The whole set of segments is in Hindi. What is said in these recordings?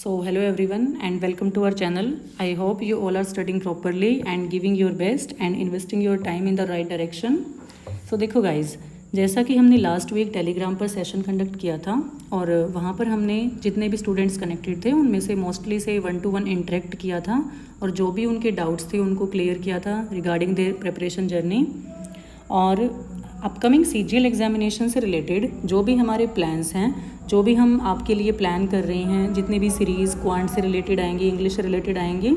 So, hello everyone and welcome to our channel. I hope you all are studying properly and giving your best and investing your time in the right direction. So, देखो guys, जैसा कि हमने लास्ट वीक टेलीग्राम पर सेशन कंडक्ट किया था और वहाँ पर हमने जितने भी स्टूडेंट्स कनेक्टेड थे उनमें से मोस्टली से 1-to-1 इंटरेक्ट किया था और जो भी उनके डाउट्स थे उनको क्लियर किया था रिगार्डिंग देयर प्रिपरेशन जर्नी। और अपकमिंग CGL एग्जामिनेशन से रिलेटेड जो भी हमारे प्लान्स हैं, जो भी हम आपके लिए प्लान कर रहे हैं, जितने भी सीरीज़ क्वांट से रिलेटेड आएंगे, इंग्लिश से रिलेटेड आएंगे,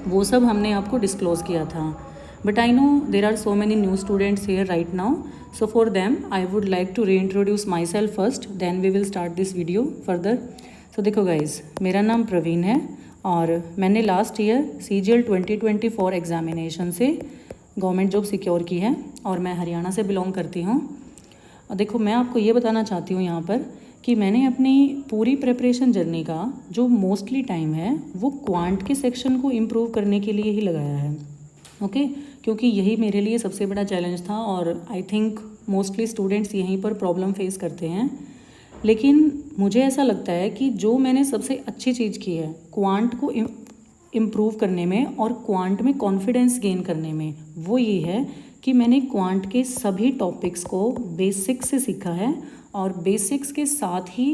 वो सब हमने आपको डिस्क्लोज़ किया था। But I know there are so many new students here right now, so for them I would like to reintroduce myself first, then we will start this video further. So देखो गाइज, मेरा नाम प्रवीण है और मैंने लास्ट ईयर CGL 2024 एग्जामिनेशन से गवर्नमेंट जॉब सिक्योर की है और मैं हरियाणा से बिलोंग करती हूँ। और देखो, मैं आपको ये बताना चाहती हूँ यहाँ पर कि मैंने अपनी पूरी प्रिपरेशन जर्नी का जो मोस्टली टाइम है वो क्वांट के सेक्शन को इम्प्रूव करने के लिए ही लगाया है। ओके, क्योंकि यही मेरे लिए सबसे बड़ा चैलेंज था और आई थिंक मोस्टली स्टूडेंट्स यहीं पर प्रॉब्लम फेस करते हैं। लेकिन मुझे ऐसा लगता है कि जो मैंने सबसे अच्छी चीज़ की है क्वांट को इम्प्रूव करने में और क्वांट में कॉन्फिडेंस गेन करने में, वो ये है कि मैंने क्वांट के सभी टॉपिक्स को बेसिक्स से सीखा है और बेसिक्स के साथ ही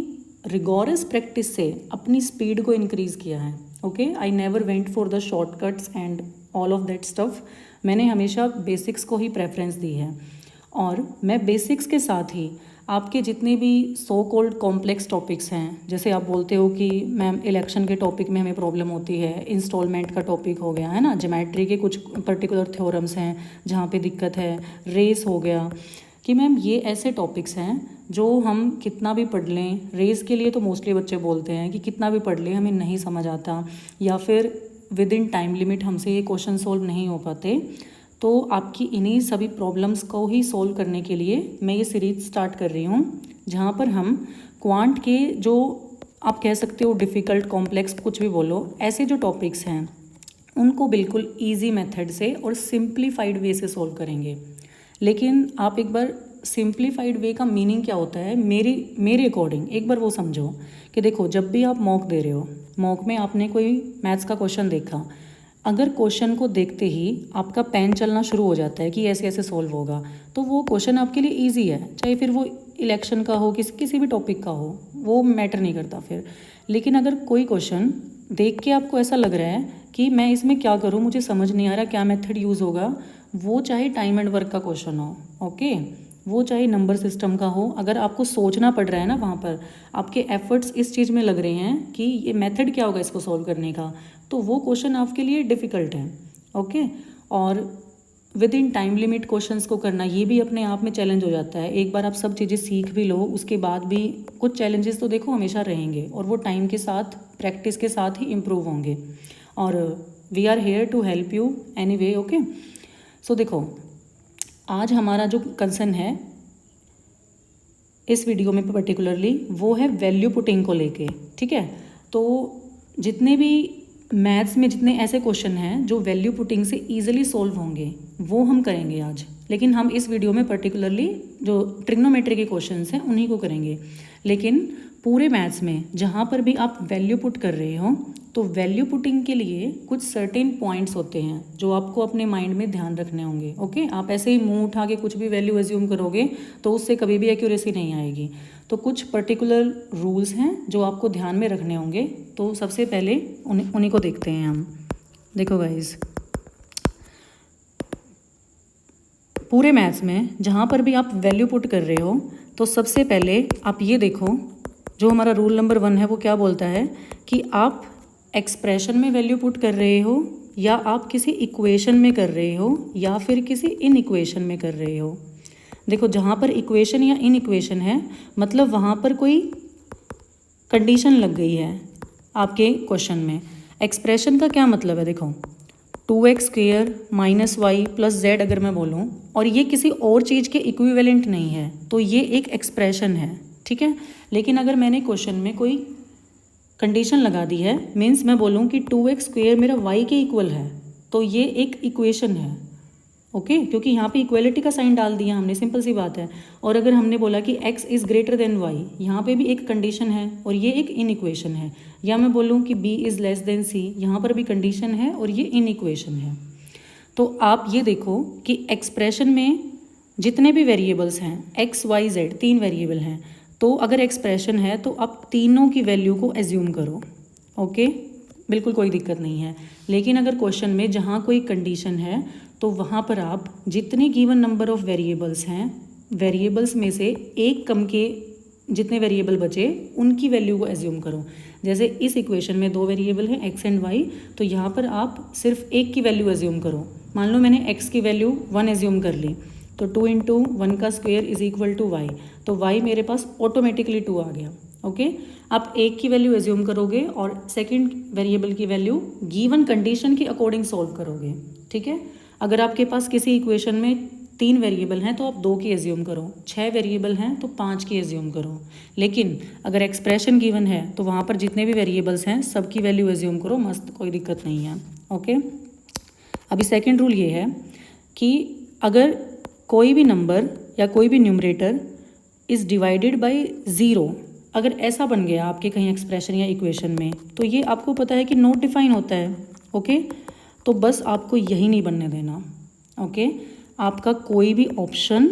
रिगोरस प्रैक्टिस से अपनी स्पीड को इंक्रीज़ किया है। Okay, I never went for the shortcuts and all of that stuff. मैंने हमेशा बेसिक्स को ही प्रेफरेंस दी है और मैं बेसिक्स के साथ ही आपके जितने भी सो कॉल्ड कॉम्प्लेक्स टॉपिक्स हैं, जैसे आप बोलते हो कि मैम इलेक्शन के टॉपिक में हमें प्रॉब्लम होती है, इंस्टॉलमेंट का टॉपिक हो गया है ना, ज्योमेट्री के कुछ पर्टिकुलर थ्योरम्स हैं जहाँ पे दिक्कत है, रेस हो गया, कि मैम ये ऐसे टॉपिक्स हैं जो हम कितना भी पढ़ लें, रेस के लिए तो मोस्टली बच्चे बोलते हैं कि कितना भी पढ़ लें हमें नहीं समझ आता या फिर विद इन टाइम लिमिट हमसे ये क्वेश्चन सॉल्व नहीं हो पाते। तो आपकी इन्हीं सभी प्रॉब्लम्स को ही सॉल्व करने के लिए मैं ये सीरीज स्टार्ट कर रही हूँ, जहाँ पर हम क्वांट के जो आप कह सकते हो डिफ़िकल्ट, कॉम्प्लेक्स, कुछ भी बोलो, ऐसे जो टॉपिक्स हैं उनको बिल्कुल इजी मेथड से और सिंप्लीफाइड वे से सॉल्व करेंगे। लेकिन आप एक बार सिंप्लीफाइड वे का मीनिंग क्या होता है मेरे अकॉर्डिंग एक बार वो समझो कि देखो, जब भी आप मॉक दे रहे हो, मॉक में आपने कोई मैथ्स का क्वेश्चन देखा, अगर क्वेश्चन को देखते ही आपका पेन चलना शुरू हो जाता है कि ऐसे ऐसे सॉल्व होगा, तो वो क्वेश्चन आपके लिए इजी है, चाहे फिर वो इलेक्शन का हो, किसी भी टॉपिक का हो, वो मैटर नहीं करता फिर। लेकिन अगर कोई क्वेश्चन देख के आपको ऐसा लग रहा है कि मैं इसमें क्या करूँ, मुझे समझ नहीं आ रहा क्या मेथड यूज़ होगा, वो चाहे टाइम एंड वर्क का क्वेश्चन हो, ओके, वो चाहे नंबर सिस्टम का हो, अगर आपको सोचना पड़ रहा है ना, वहाँ पर आपके एफर्ट्स इस चीज़ में लग रहे हैं कि ये मेथड क्या होगा इसको सॉल्व करने का, तो वो क्वेश्चन आपके लिए डिफ़िकल्ट है। ओके, और with in time limit questions को करना ये भी अपने आप में चैलेंज हो जाता है। एक बार आप सब चीज़ें सीख भी लो, उसके बाद भी कुछ चैलेंजेस तो देखो हमेशा रहेंगे और वो टाइम के साथ, प्रैक्टिस के साथ ही इम्प्रूव होंगे और we are here to help you any way. Okay, so देखो, आज हमारा जो कंसर्न है इस वीडियो में पर्टिकुलरली वो है वैल्यू पुटिंग को लेके। ठीक है, तो जितने भी मैथ्स में जितने ऐसे क्वेश्चन हैं जो वैल्यू पुटिंग से ईजिली सॉल्व होंगे वो हम करेंगे आज। लेकिन हम इस वीडियो में पर्टिकुलरली जो ट्रिग्नोमेट्री के क्वेश्चंस हैं उन्हीं को करेंगे। लेकिन पूरे मैथ्स में जहाँ पर भी आप वैल्यू पुट कर रहे हो, तो वैल्यू पुटिंग के लिए कुछ सर्टेन पॉइंट्स होते हैं जो आपको अपने माइंड में ध्यान रखने होंगे। ओके, आप ऐसे ही मुंह उठा के कुछ भी वैल्यू एज्यूम करोगे तो उससे कभी भी एक्यूरेसी नहीं आएगी। तो कुछ पर्टिकुलर रूल्स हैं जो आपको ध्यान में रखने होंगे। तो सबसे पहले उन्हीं को देखते हैं हम। देखो गाइज, पूरे मैथ्स में जहाँ पर भी आप वैल्यू पुट कर रहे हो, तो सबसे पहले आप ये देखो, जो हमारा रूल नंबर 1 है वो क्या बोलता है कि आप एक्सप्रेशन में वैल्यू पुट कर रहे हो या आप किसी इक्वेशन में कर रहे हो या फिर किसी इन इक्वेशन में कर रहे हो। देखो, जहाँ पर इक्वेशन या इन इक्वेशन है मतलब वहाँ पर कोई कंडीशन लग गई है आपके क्वेश्चन में। एक्सप्रेशन का क्या मतलब है, देखो 2x² - y + z अगर मैं बोलूँ और ये किसी और चीज़ के इक्विवेलेंट नहीं है तो ये एक एक्सप्रेशन है। ठीक है, लेकिन अगर मैंने क्वेश्चन में कोई कंडीशन लगा दी है, मीन्स मैं बोलूँ कि 2x² मेरा y के इक्वल है, तो ये एक इक्वेशन है। ओके क्योंकि यहाँ पे इक्वलिटी का साइन डाल दिया हमने, सिंपल सी बात है। और अगर हमने बोला कि x is greater than y, यहाँ पे भी एक कंडीशन है और ये एक इन इक्वेशन है। या मैं बोलूँ कि b is less than c, यहाँ पर भी कंडीशन है और ये इन इक्वेशन है। तो आप ये देखो कि एक्सप्रेशन में जितने भी वेरिएबल्स हैं x y z, 3 वेरिएबल हैं, तो अगर एक्सप्रेशन है तो आप तीनों की वैल्यू को एज्यूम करो। ओके बिल्कुल कोई दिक्कत नहीं है। लेकिन अगर क्वेश्चन में जहाँ कोई कंडीशन है तो वहाँ पर आप जितने गिवन नंबर ऑफ वेरिएबल्स हैं, वेरिएबल्स में से एक कम के जितने वेरिएबल बचे उनकी वैल्यू को एज्यूम करो। जैसे इस इक्वेशन में 2 वेरिएबल हैं x एंड y, तो यहाँ पर आप सिर्फ एक की वैल्यू एज्यूम करो। मान लो मैंने x की वैल्यू 1 एज्यूम कर ली, तो 2 इंटू 1 का square is equal to y, तो y मेरे पास ऑटोमेटिकली 2 आ गया। ओके आप एक की वैल्यू एज्यूम करोगे और सेकंड वेरिएबल की वैल्यू गिवन कंडीशन के अकॉर्डिंग सॉल्व करोगे। ठीक है, अगर आपके पास किसी इक्वेशन में 3 वेरिएबल हैं तो आप 2 की एज्यूम करो, 6 वेरिएबल हैं तो 5 की एज्यूम करो। लेकिन अगर एक्सप्रेशन गिवन है तो वहाँ पर जितने भी वेरिएबल्स हैं सबकी वैल्यू एज्यूम करो, मस्त, कोई दिक्कत नहीं है। ओके अभी सेकंड रूल ये है कि अगर कोई भी नंबर या कोई भी न्यूमरेटर इज़ डिवाइडेड बाय 0, अगर ऐसा बन गया आपके कहीं एक्सप्रेशन या इक्वेशन में, तो ये आपको पता है कि नॉट डिफाइन होता है। ओके तो बस आपको यही नहीं बनने देना। ओके आपका कोई भी ऑप्शन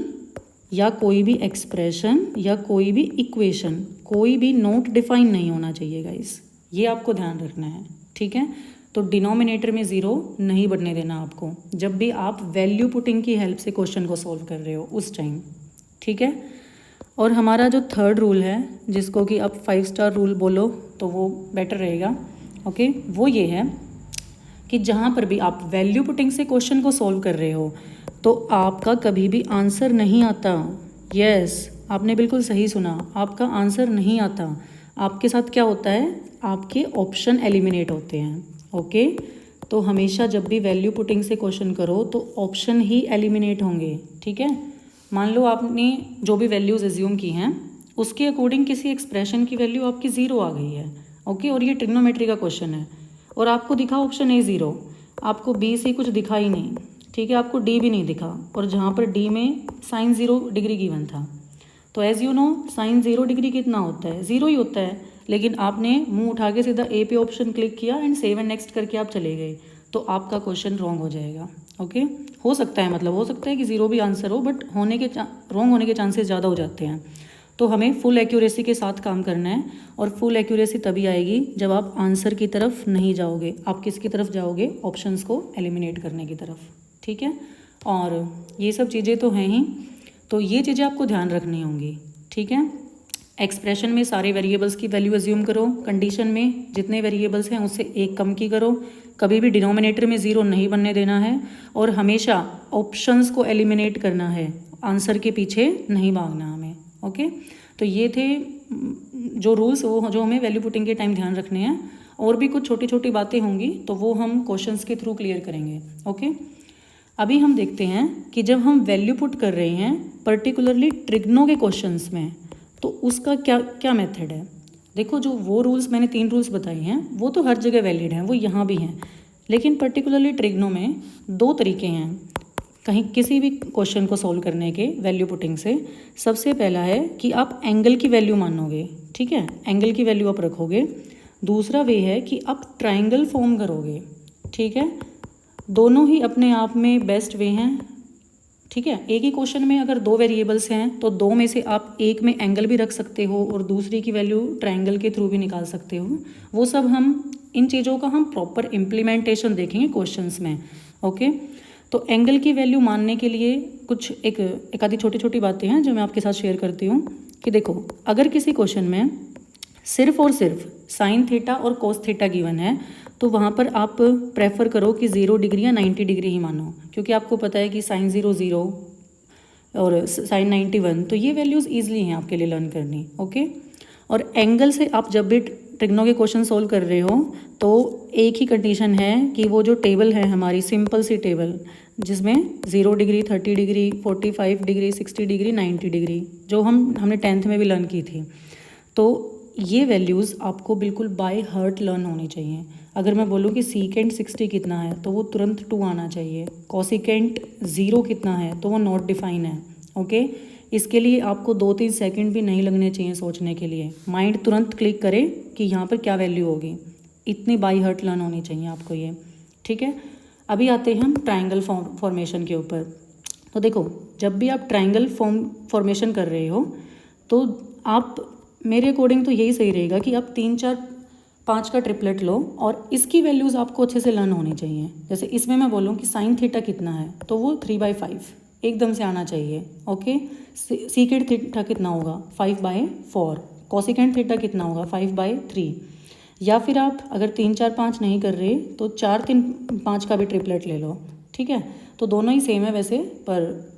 या कोई भी एक्सप्रेशन या कोई भी इक्वेशन, कोई भी नॉट डिफाइन नहीं होना चाहिए गाइस, ये आपको ध्यान रखना है। ठीक है, तो डिनोमिनेटर में 0 नहीं बनने देना आपको जब भी आप वैल्यू पुटिंग की हेल्प से क्वेश्चन को सॉल्व कर रहे हो उस टाइम। ठीक है, और हमारा जो थर्ड रूल है, जिसको कि आप 5 स्टार रूल बोलो तो वो बेटर रहेगा। ओके वो ये है कि जहाँ पर भी आप वैल्यू पुटिंग से क्वेश्चन को सॉल्व कर रहे हो तो आपका कभी भी आंसर नहीं आता। यस आपने बिल्कुल सही सुना, आपका आंसर नहीं आता। आपके साथ क्या होता है, आपके ऑप्शन एलिमिनेट होते हैं। ओके तो हमेशा जब भी वैल्यू पुटिंग से क्वेश्चन करो तो ऑप्शन ही एलिमिनेट होंगे। ठीक है, मान लो आपने जो भी वैल्यूज़ एज्यूम की हैं उसके अकॉर्डिंग किसी एक्सप्रेशन की वैल्यू आपकी 0 आ गई है। ओके और ये ट्रिग्नोमेट्री का क्वेश्चन है और आपको दिखा ऑप्शन ए 0, आपको बी से कुछ दिखा ही नहीं। ठीक है, आपको डी भी नहीं दिखा, और जहाँ पर डी में साइन 0 डिग्री गिवन था, तो as you know sine 0 degree कितना होता है, 0 ही होता है। लेकिन आपने मुंह उठा के सीधा ए पे ऑप्शन क्लिक किया एंड सेव एंड नेक्स्ट करके आप चले गए, तो आपका क्वेश्चन रॉन्ग हो जाएगा। ओके हो सकता है, मतलब हो सकता है कि 0 भी आंसर हो, बट रॉन्ग होने के चांसेस ज़्यादा हो जाते हैं। तो हमें फुल एक्यूरेसी के साथ काम करना है, और फुल एक्यूरेसी तभी आएगी जब आप आंसर की तरफ नहीं जाओगे, आप किसकी तरफ जाओगे, ऑप्शंस को एलिमिनेट करने की तरफ। ठीक है, और ये सब चीज़ें तो हैं ही, तो ये चीज़ें आपको ध्यान रखनी होंगी। ठीक है, एक्सप्रेशन में सारे वेरिएबल्स की वैल्यू एज्यूम करो, कंडीशन में जितने वेरिएबल्स हैं उससे एक कम की करो, कभी भी डिनोमिनेटर में 0 नहीं बनने देना है, और हमेशा ऑप्शंस को एलिमिनेट करना है, आंसर के पीछे नहीं भागना हमें। ओके तो ये थे जो रूल्स, वो जो हमें वैल्यू पुटिंग के टाइम ध्यान रखने हैं। और भी कुछ छोटी छोटी बातें होंगी तो वो हम क्वेश्चंस के थ्रू क्लियर करेंगे। ओके अभी हम देखते हैं कि जब हम वैल्यू पुट कर रहे हैं पर्टिकुलरली ट्रिग्नो के क्वेश्चंस में, तो उसका क्या क्या मेथड है। देखो जो वो रूल्स मैंने 3 रूल्स बताए हैं वो तो हर जगह वैलिड हैं, वो यहाँ भी हैं, लेकिन पर्टिकुलरली ट्रिग्नो में 2 तरीके हैं कहीं किसी भी क्वेश्चन को सॉल्व करने के वैल्यू पुटिंग से। सबसे पहला है कि आप एंगल की वैल्यू मानोगे। ठीक है, एंगल की वैल्यू आप रखोगे। दूसरा वे है कि आप ट्रायंगल फॉर्म करोगे। ठीक है, दोनों ही अपने आप में बेस्ट वे हैं। ठीक है, एक ही क्वेश्चन में अगर 2 वेरिएबल्स हैं तो 2 में से आप एक में एंगल भी रख सकते हो और दूसरी की वैल्यू ट्रायंगल के थ्रू भी निकाल सकते हो। वो सब हम इन चीज़ों का हम प्रॉपर इम्प्लीमेंटेशन देखेंगे क्वेश्चंस में। ओके तो एंगल की वैल्यू मानने के लिए कुछ एक आधी छोटी छोटी बातें हैं जो मैं आपके साथ शेयर करती हूँ। कि देखो अगर किसी क्वेश्चन में सिर्फ और सिर्फ साइन थीटा और कोस थीटा गिवन है तो वहाँ पर आप प्रेफर करो कि 0 डिग्री या 90 डिग्री ही मानो, क्योंकि आपको पता है कि साइन 0 0 और साइन 90 1, तो ये वैल्यूज़ ईजिली हैं आपके लिए लर्न करनी। ओके और एंगल से आप जब भी ट्रिग्नो के क्वेश्चन सोल्व कर रहे हो तो एक ही कंडीशन है कि वो जो टेबल है हमारी सिंपल सी टेबल जिसमें 0 degree 30 degree 45 degree 60 degree 90 degree जो हमने 10th में भी लर्न की थी, तो ये वैल्यूज़ आपको बिल्कुल बाय हार्ट लर्न होनी चाहिए। अगर मैं बोलूँ कि सीकेंट 60 कितना है तो वो तुरंत 2 आना चाहिए। कॉसिकेंट 0 कितना है तो वो नॉट डिफाइन है। ओके, इसके लिए आपको 2-3 सेकंड भी नहीं लगने चाहिए सोचने के लिए। माइंड तुरंत क्लिक करे कि यहाँ पर क्या वैल्यू होगी। इतनी बाय हार्ट लर्न होनी चाहिए आपको ये। ठीक है, अभी आते हैं हम ट्राइंगल फॉर्मेशन के ऊपर। तो देखो, जब भी आप ट्राइंगल फॉर्मेशन कर रहे हो तो आप, मेरे अकॉर्डिंग तो यही सही रहेगा कि आप 3, 4, 5 का ट्रिपलेट लो और इसकी वैल्यूज़ आपको अच्छे से लर्न होनी चाहिए। जैसे इसमें मैं बोलूँ कि साइन थीटा कितना है तो वो 3/5 एकदम से आना चाहिए। ओके, सीकेंट थीटा कितना होगा 5/4, कॉसिकेंट थीटा कितना होगा 5/3। या फिर आप अगर 3, 4, 5 नहीं कर रहे तो 4, 3, 5 का भी ट्रिपलेट ले लो। ठीक है, तो दोनों ही सेम है वैसे, पर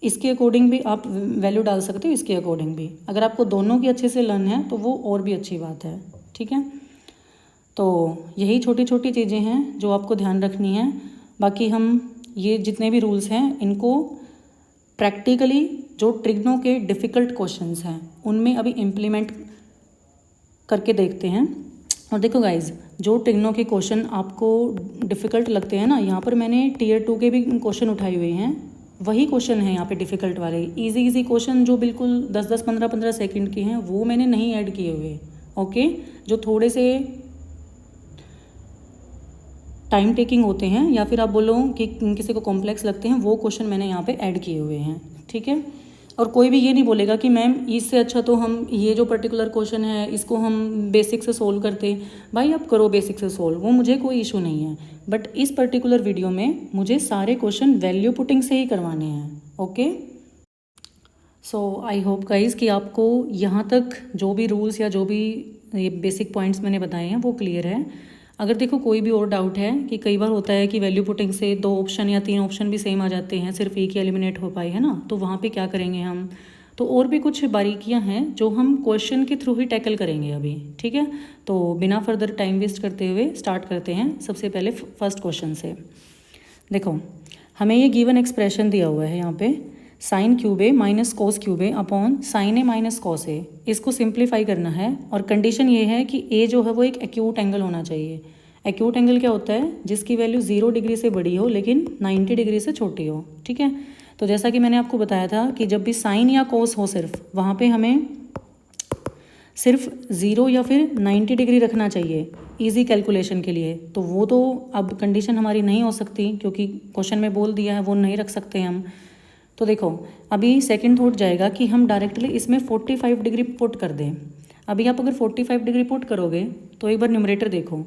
इसके अकॉर्डिंग भी आप वैल्यू डाल सकते हो, इसके अकॉर्डिंग भी। अगर आपको दोनों की अच्छे से लर्न है तो वो और भी अच्छी बात है। ठीक है, तो यही छोटी छोटी चीज़ें हैं जो आपको ध्यान रखनी है। बाकी हम ये जितने भी रूल्स हैं इनको प्रैक्टिकली, जो ट्रिग्नो के डिफ़िकल्ट क्वेश्चंस हैं उनमें अभी इम्प्लीमेंट करके देखते हैं। और देखो गाइज, जो ट्रिग्नो के क्वेश्चन आपको डिफ़िकल्ट लगते हैं ना, यहाँ पर मैंने Tier 2 के भी क्वेश्चन उठाए हुए हैं। वही क्वेश्चन है यहाँ पे डिफ़िकल्ट वाले। इजी क्वेश्चन जो बिल्कुल 10-10, 15-15 सेकंड के हैं वो मैंने नहीं ऐड किए हुए। ओके, जो थोड़े से टाइम टेकिंग होते हैं या फिर आप बोलो कि किसी को कॉम्प्लेक्स लगते हैं, वो क्वेश्चन मैंने यहाँ पे ऐड किए हुए हैं। ठीक है, और कोई भी ये नहीं बोलेगा कि मैम इससे अच्छा तो हम ये जो पर्टिकुलर क्वेश्चन है इसको हम बेसिक से सोल्व करते। भाई आप करो बेसिक से सोल्व, वो मुझे कोई इशू नहीं है, बट इस पर्टिकुलर वीडियो में मुझे सारे क्वेश्चन वैल्यू पुटिंग से ही करवाने हैं। ओके, सो आई होप गाइज कि आपको यहाँ तक जो भी रूल्स या जो भी ये बेसिक पॉइंट्स मैंने बताए हैं वो क्लियर है। अगर देखो कोई भी और डाउट है कि कई बार होता है कि वैल्यू पुटिंग से 2 ऑप्शन या 3 ऑप्शन भी सेम आ जाते हैं, सिर्फ एक ही एलिमिनेट हो पाए, है ना, तो वहाँ पे क्या करेंगे हम। तो और भी कुछ बारीकियाँ हैं जो हम क्वेश्चन के थ्रू ही टैकल करेंगे अभी। ठीक है, तो बिना फर्दर टाइम वेस्ट करते हुए स्टार्ट करते हैं। सबसे पहले फर्स्ट क्वेश्चन से। देखो, हमें ये गिवन एक्सप्रेशन दिया हुआ है यहाँ पे, साइन क्यूब ए माइनस कोस क्यूब ए अपॉन साइन ए माइनस कोस ए। इसको सिंप्लीफाई करना है और कंडीशन ये है कि ए जो है वो एक एक्यूट एंगल होना चाहिए। एक्यूट एंगल क्या होता है, जिसकी वैल्यू 0 डिग्री से बड़ी हो लेकिन 90 डिग्री से छोटी हो। ठीक है, तो जैसा कि मैंने आपको बताया था कि जब भी साइन या कोस हो सिर्फ, वहाँ पे हमें सिर्फ 0 या फिर 90 डिग्री रखना चाहिए इजी कैलकुलेशन के लिए। तो वो तो अब कंडीशन हमारी नहीं हो सकती क्योंकि क्वेश्चन में बोल दिया है, वो नहीं रख सकते हम। तो देखो, अभी सेकंड थॉट जाएगा कि हम डायरेक्टली इसमें 45 डिग्री पुट कर दें। अभी आप अगर 45 डिग्री पुट करोगे तो एक बार न्यूमरेटर देखो,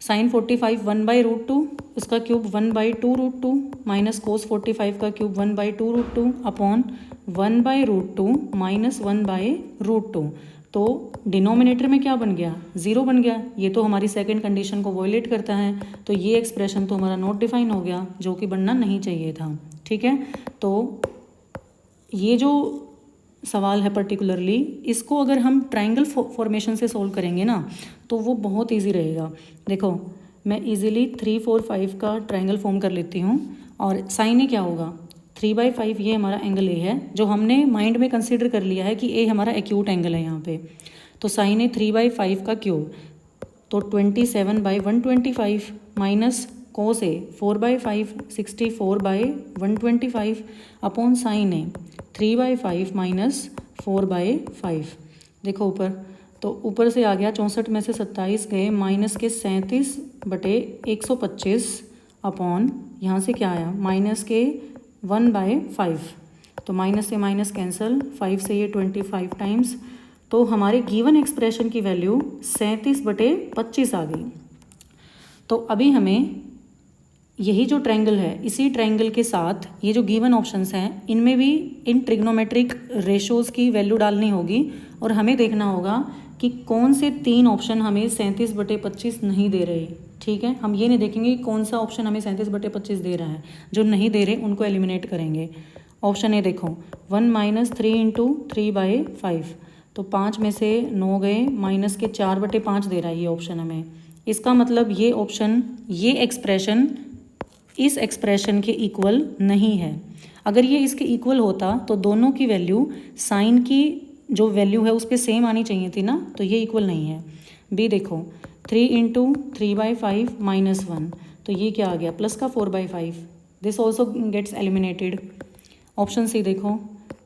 साइन 45 1/√2, उसका क्यूब 1/2√2 माइनस कोस 45 का क्यूब 1/2√2 अपॉन 1/√2 माइनस 1/√2। तो डिनोमिनेटर में क्या बन गया, 0 बन गया। ये तो हमारी सेकंड कंडीशन को वॉयलेट करता है, तो ये एक्सप्रेशन तो हमारा नॉट डिफाइन हो गया, जो कि बनना नहीं चाहिए था। ठीक है, तो ये जो सवाल है पर्टिकुलरली, इसको अगर हम ट्रायंगल फॉर्मेशन से सोल्व करेंगे ना तो वो बहुत इजी रहेगा। देखो, मैं इजीली 3, 4, 5 का ट्रायंगल फॉर्म कर लेती हूँ। और साइन ए क्या होगा, 3/5, ये हमारा एंगल ए है जो हमने माइंड में कंसिडर कर लिया है कि ए हमारा एक्यूट एंगल है यहाँ पे। तो साइन ए 3/5 का क्यूब तो 27/125 minus cos A 4/5 64/125 upon sine A 3/5 minus 4/5। देखो ऊपर, तो ऊपर से आ गया 64 में से 27 गए, माइनस के 37/125 अपॉन यहाँ से क्या आया माइनस के 1/5। तो माइनस से माइनस कैंसिल, 5 से ये 25 टाइम्स। तो हमारे गिवन एक्सप्रेशन की वैल्यू 37/25 आ गई। तो अभी हमें यही जो ट्रायंगल है, इसी ट्रायंगल के साथ ये जो गिवन ऑप्शंस हैं इनमें भी इन ट्रिग्नोमेट्रिक रेशोज़ की वैल्यू डालनी होगी और हमें देखना होगा कि कौन से 3 ऑप्शन हमें 37/25 नहीं दे रहे। ठीक है, हम ये नहीं देखेंगे कि कौन सा ऑप्शन हमें 37/25 दे रहा है। जो नहीं दे रहे उनको एलिमिनेट करेंगे। ऑप्शन ए देखो, 1 माइनस 3 इंटू 3/5, तो 5 में से 9 गए, माइनस के 4/5 दे रहा है ये ऑप्शन हमें। इसका मतलब ये ऑप्शन, ये एक्सप्रेशन इस एक्सप्रेशन के इक्वल नहीं है। अगर ये इसके इक्वल होता तो दोनों की वैल्यू साइन की जो वैल्यू है उस पर सेम आनी चाहिए थी ना, तो ये इक्वल नहीं है। बी देखो 3 इंटू 3/5 -1, तो ये क्या आ गया प्लस का 4/5, this also gets eliminated. Option C देखो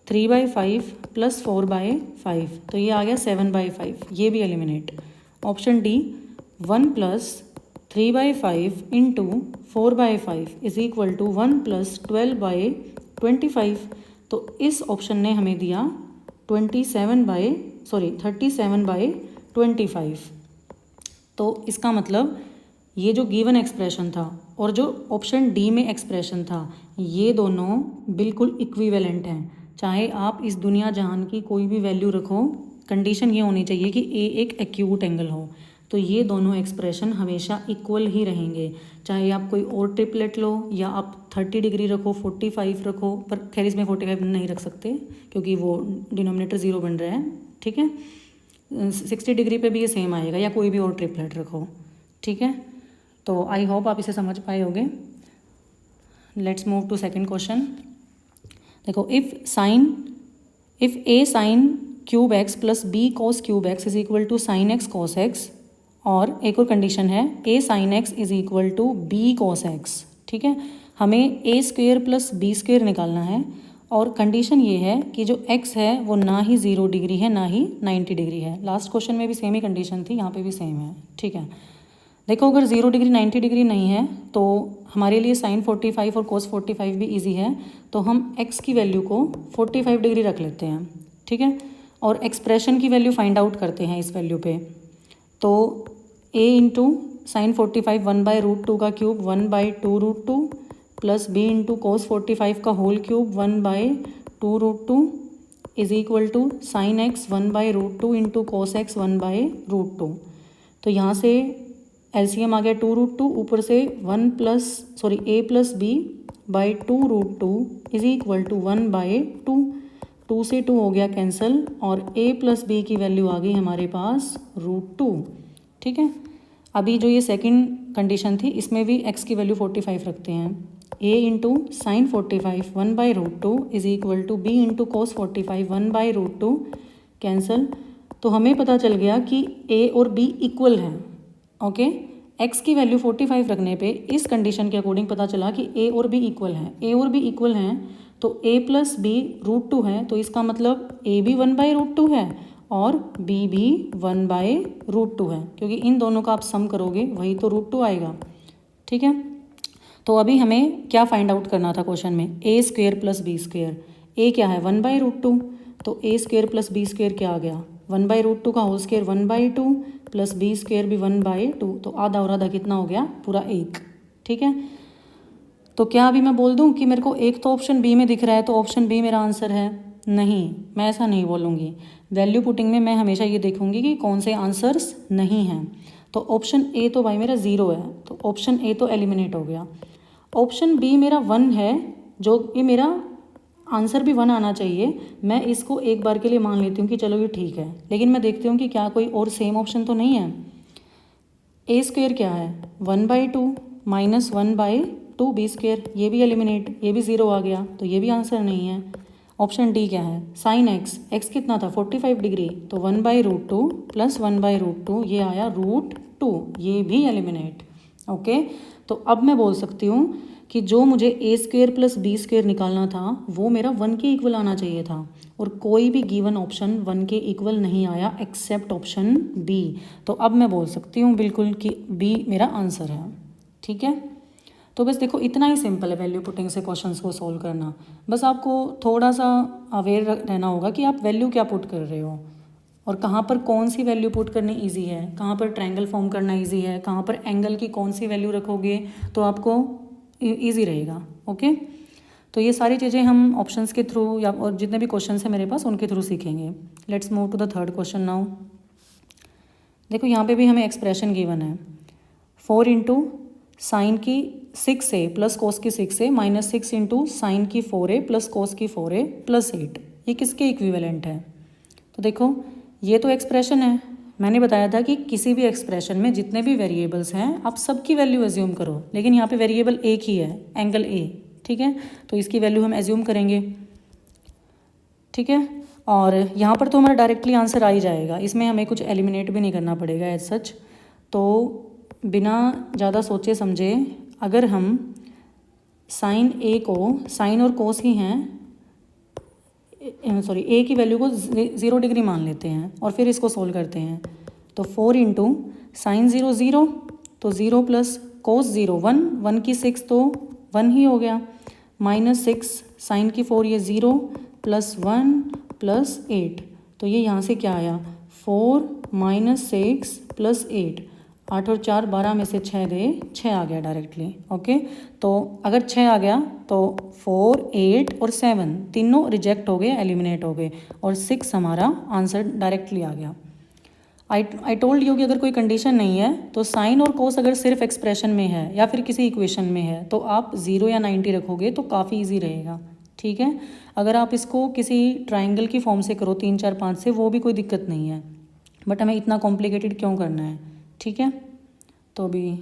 3/5 प्लस 4/5, तो ये आ गया 7/5, ये भी एलिमिनेट। ऑप्शन डी 1 प्लस 3/5 into 4/5 is equal to 1 plus 12/25, तो इस ऑप्शन ने हमें दिया 37/25। तो इसका मतलब ये जो गिवन एक्सप्रेशन था और जो ऑप्शन डी में एक्सप्रेशन था, ये दोनों बिल्कुल इक्विवेलेंट हैं। चाहे आप इस दुनिया जहान की कोई भी वैल्यू रखो, कंडीशन ये होनी चाहिए कि ए एक एक्यूट एंगल हो, तो ये दोनों एक्सप्रेशन हमेशा इक्वल ही रहेंगे। चाहे आप कोई और ट्रिपलेट लो या आप 30 डिग्री रखो, 45 रखो, पर खैर इसमें 45 नहीं रख सकते क्योंकि वो डिनोमिनेटर 0 बन रहा है, ठीक है। 60 डिग्री पे भी ये सेम आएगा, या कोई भी और ट्रिपलेट रखो, ठीक है। तो आई होप आप इसे समझ पाए होंगे। Let's move to second question. देखो if a sine cube x plus b cos cube x is equal to sine x cos x, और एक और कंडीशन है a sine x is equal to b cos x, ठीक है। हमें a square plus B square निकालना है, और कंडीशन ये है कि जो x है वो ना ही 0 डिग्री है ना ही 90 डिग्री है। लास्ट क्वेश्चन में भी सेम ही कंडीशन थी, यहाँ पे भी सेम है, ठीक है। देखो अगर 0 डिग्री 90 डिग्री नहीं है तो हमारे लिए साइन 45 और कोस 45 भी इजी है, तो हम x की वैल्यू को 45 डिग्री रख लेते हैं, ठीक है। और एक्सप्रेशन की वैल्यू फाइंड आउट करते हैं इस वैल्यू पे। तो a इंटू साइन 45 1/√2 का cube 1/2√2 plus b into cos 45 का whole cube 1/2√2 is equal to sine x 1/√2 into cos x 1/√2। तो यहाँ से एलसीएम आ गया 2√2, ऊपर से a plus b by 2√2 is equal to 1/2। 2 से 2 हो गया कैंसिल, और a प्लस b की वैल्यू आ गई हमारे पास √2, ठीक है। अभी जो ये सेकंड कंडीशन थी इसमें भी x की वैल्यू 45 रखते हैं। a into sine 45 1/√2 is equal to b into cos 45 1/√2 cancel. तो हमें पता चल गया कि a और b इक्वल हैं, ओके। x की वैल्यू 45 रखने पे इस कंडीशन के अकॉर्डिंग पता चला कि a और b इक्वल हैं। a और b इक्वल हैं तो a प्लस b √2 है, तो इसका मतलब a भी 1/√2 है और b भी 1/√2 है, क्योंकि इन दोनों का आप सम करोगे वही तो √2 आएगा, ठीक है। तो अभी हमें क्या फाइंड आउट करना था क्वेश्चन में, a square plus B square. a क्या है 1/√2, तो a square plus B square क्या आ गया 1/√2 का whole square 1/2 plus B square भी 1/2, तो आधा और आधा कितना हो गया पूरा 1, ठीक है। तो क्या अभी मैं बोल दूं कि मेरे को एक तो ऑप्शन बी में दिख रहा है तो ऑप्शन बी मेरा आंसर है? नहीं, मैं ऐसा नहीं बोलूँगी। वैल्यू पुटिंग में मैं हमेशा ये देखूंगी कि कौन से आंसर्स नहीं हैं। तो ऑप्शन ए तो भाई मेरा 0 है, तो ऑप्शन ए तो एलिमिनेट हो गया। ऑप्शन बी मेरा 1 है, जो ये मेरा आंसर भी 1 आना चाहिए। मैं इसको एक बार के लिए मान लेती हूँ कि चलो ये ठीक है, लेकिन मैं देखती हूँ कि क्या कोई और सेम ऑप्शन तो नहीं है। ए स्क्वेयर क्या है 1/2 माइनस 1/2 बी स्क्वेयर, ये भी एलिमिनेट, ये भी 0 आ गया, तो ये भी आंसर नहीं है। ऑप्शन डी क्या है साइन एक्स कितना था 45 डिग्री, तो 1/√2 प्लस 1/√2 ये आया √2, ये भी एलिमिनेट, ओके। तो अब मैं बोल सकती हूँ कि जो मुझे ए स्क्वेयर प्लस बी स्क्वेयर निकालना था वो मेरा 1 के इक्वल आना चाहिए था, और कोई भी गिवन ऑप्शन 1 के इक्वल नहीं आया एक्सेप्ट ऑप्शन बी। तो अब मैं बोल सकती हूँ बिल्कुल कि बी मेरा आंसर है, ठीक है। तो बस देखो इतना ही सिंपल है वैल्यू पुटिंग से क्वेश्चंस को सॉल्व करना। बस आपको थोड़ा सा अवेयर रहना होगा कि आप वैल्यू क्या पुट कर रहे हो और कहाँ पर कौन सी वैल्यू पुट करनी इजी है, कहाँ पर ट्रायंगल फॉर्म करना इजी है, कहाँ पर एंगल की कौन सी वैल्यू रखोगे तो आपको ईजी रहेगा, ओके। तो ये सारी चीज़ें हम ऑप्शंस के थ्रू या और जितने भी क्वेश्चंस हैं मेरे पास उनके थ्रू सीखेंगे। Let's move to the third question now. देखो यहाँ पे भी हमें एक्सप्रेशन गिवन है 4 इंटू साइन की 6a प्लस कोस की 6a माइनस 6 इंटू साइन की 4a प्लस कोस की 4a प्लस 8, ये किसके इक्विवेलेंट है? तो देखो ये तो एक्सप्रेशन है, मैंने बताया था कि किसी भी एक्सप्रेशन में जितने भी वेरिएबल्स हैं आप सबकी वैल्यू एज्यूम करो, लेकिन यहाँ पे वेरिएबल एक ही है एंगल ए, ठीक है। तो इसकी वैल्यू हम एज्यूम करेंगे, ठीक है। और यहाँ पर तो हमारा डायरेक्टली आंसर आ ही जाएगा, इसमें हमें कुछ एलिमिनेट भी नहीं करना पड़ेगा एज सच। तो बिना ज़्यादा सोचे समझे अगर हम साइन ए को, साइन और कोस ही हैं, सॉरी ए की वैल्यू को 0 डिग्री मान लेते हैं और फिर इसको सोल्व करते हैं। तो 4 इंटू साइन 0 0, तो 0 प्लस कोस 0 1, 1 की 6 तो 1 ही हो गया, माइनस 6 साइन की 4 ये 0 प्लस 1 प्लस 8, तो ये यहाँ से क्या आया 4 माइनस 6 प्लस 8, 8 और 4 12 में से 6 गए 6 आ गया डायरेक्टली। ओके, तो अगर 6 आ गया तो 4 8 और 7 तीनों रिजेक्ट हो गए, एलिमिनेट हो गए, और 6 हमारा आंसर डायरेक्टली आ गया। आई टोल्ड यू कि अगर कोई कंडीशन नहीं है तो साइन और कोस अगर सिर्फ एक्सप्रेशन में है या फिर किसी इक्वेशन में है तो आप 0 या 90 रखोगे तो काफ़ी इजी रहेगा। ठीक है, अगर आप इसको किसी ट्राइंगल की फॉर्म से करो 3 4 5 से, वो भी कोई दिक्कत नहीं है, बट हमें इतना कॉम्प्लिकेटेड क्यों करना है। ठीक है, तो अभी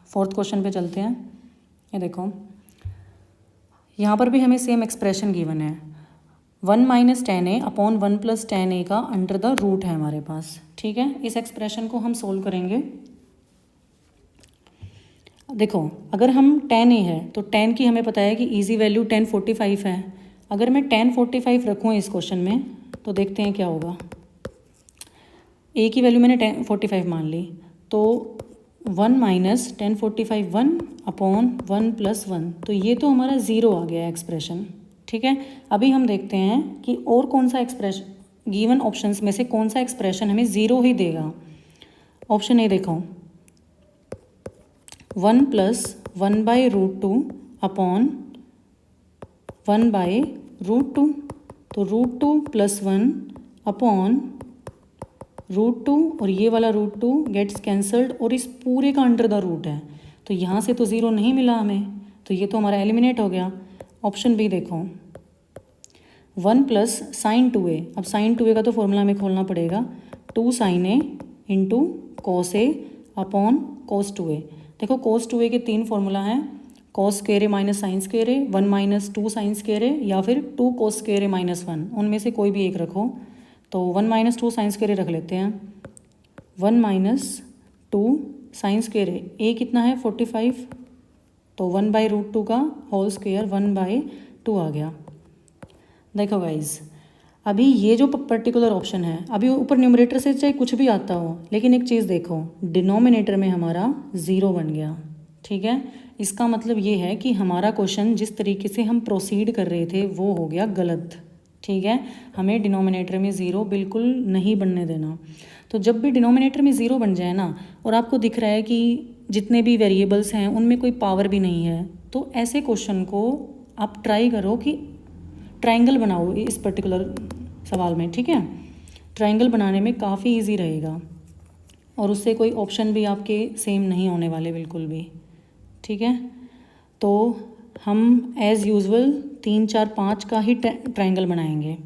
4th क्वेश्चन पे चलते हैं। ये देखो, यहाँ पर भी हमें सेम एक्सप्रेशन गिवन है, 1 minus 10a upon 1 plus 10a का अंडर द रूट है हमारे पास। ठीक है, इस एक्सप्रेशन को हम सोल्व करेंगे। देखो, अगर हम 10a है तो 10 की हमें पता है कि इजी वैल्यू 1045 है। अगर मैं 1045 रखूँ इस क्वेश्चन में तो देखते हैं क्या होगा। a की वैल्यू मैंने 1045 मान ली, तो 1 माइनस 1045 1 अपॉन 1 प्लस 1, तो ये तो हमारा 0 आ गया एक्सप्रेशन। ठीक है, अभी हम देखते हैं कि और कौन सा एक्सप्रेशन गिवन ऑप्शंस में से कौन सा एक्सप्रेशन हमें 0 ही देगा। ऑप्शन ए देखो, 1 plus 1 by root 2 upon 1 by root 2, तो रूट 2 प्लस 1 अपॉन रूट 2, और ये वाला रूट 2 गेट्स कैंसल्ड और इस पूरे का अंडर द रूट है, तो यहाँ से तो 0 नहीं मिला हमें, तो ये तो हमारा एलिमिनेट हो गया। ऑप्शन बी देखो, 1 प्लस साइन 2a, अब साइन 2a का तो फॉर्मूला हमें खोलना पड़ेगा, 2 साइन ए इंटू कोस ए अपॉन कोस 2a। देखो कोस 2a के 3 फॉर्मूला हैं, कोस स्क्वायर ए माइनस साइन स्क्वायर ए, 1 माइनस 2 साइन स्क्वायर ए, या फिर 2 कोस स्क्वायर ए माइनस 1, उनमें से कोई भी एक रखो। तो 1 माइनस 2 साइन स्क्वायर ए रख लेते हैं, 1 माइनस 2 साइन स्क्वायर ए कितना है 45, तो 1 बाई रूट 2 का होल स्क्वायर 1 बाई 2 आ गया। देखो गाइज, अभी ये जो पर्टिकुलर ऑप्शन है, अभी ऊपर न्यूमरेटर से चाहे कुछ भी आता हो, लेकिन एक चीज़ देखो, डिनोमिनेटर में हमारा 0 बन गया। ठीक है, इसका मतलब ये है कि हमारा क्वेश्चन जिस तरीके से हम प्रोसीड कर रहे थे वो हो गया गलत। ठीक है, हमें डिनोमिनेटर में 0 बिल्कुल नहीं बनने देना। तो जब भी डिनोमिनेटर में 0 बन जाए ना, और आपको दिख रहा है कि जितने भी वेरिएबल्स हैं उनमें कोई पावर भी नहीं है, तो ऐसे क्वेश्चन को आप ट्राई करो कि ट्रायंगल बनाओ इस पर्टिकुलर सवाल में। ठीक है, ट्रायंगल बनाने में काफ़ी इजी रहेगा और उससे कोई ऑप्शन भी आपके सेम नहीं होने वाले बिल्कुल भी। ठीक है, तो हम एज़ यूजुअल 3 4 5 का ही ट्रायंगल बनाएंगे।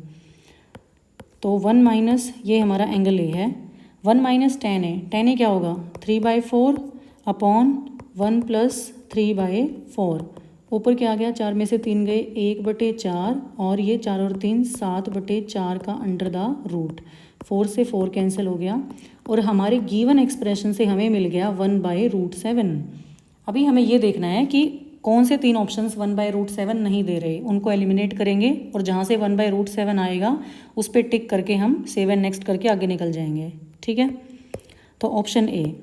तो 1 माइनस, ये हमारा एंगल ए है, 1 माइनस 10 ए क्या होगा 3/4 अपॉन 1 प्लस 3/4, ऊपर क्या आ गया 4 में से 3 गए 1/4, और ये 4 और 3 7/4 का अंडर द रूट, 4 से 4 कैंसिल हो गया, और हमारे गिवन एक्सप्रेशन से हमें मिल गया 1/√7। अभी हमें ये देखना है कि कौन से 3 ऑप्शंस 1/√7 नहीं दे रहे, उनको एलिमिनेट करेंगे, और जहाँ से 1/√7 आएगा उस पर टिक करके हम 7 नेक्स्ट करके आगे निकल जाएंगे। ठीक है, तो option A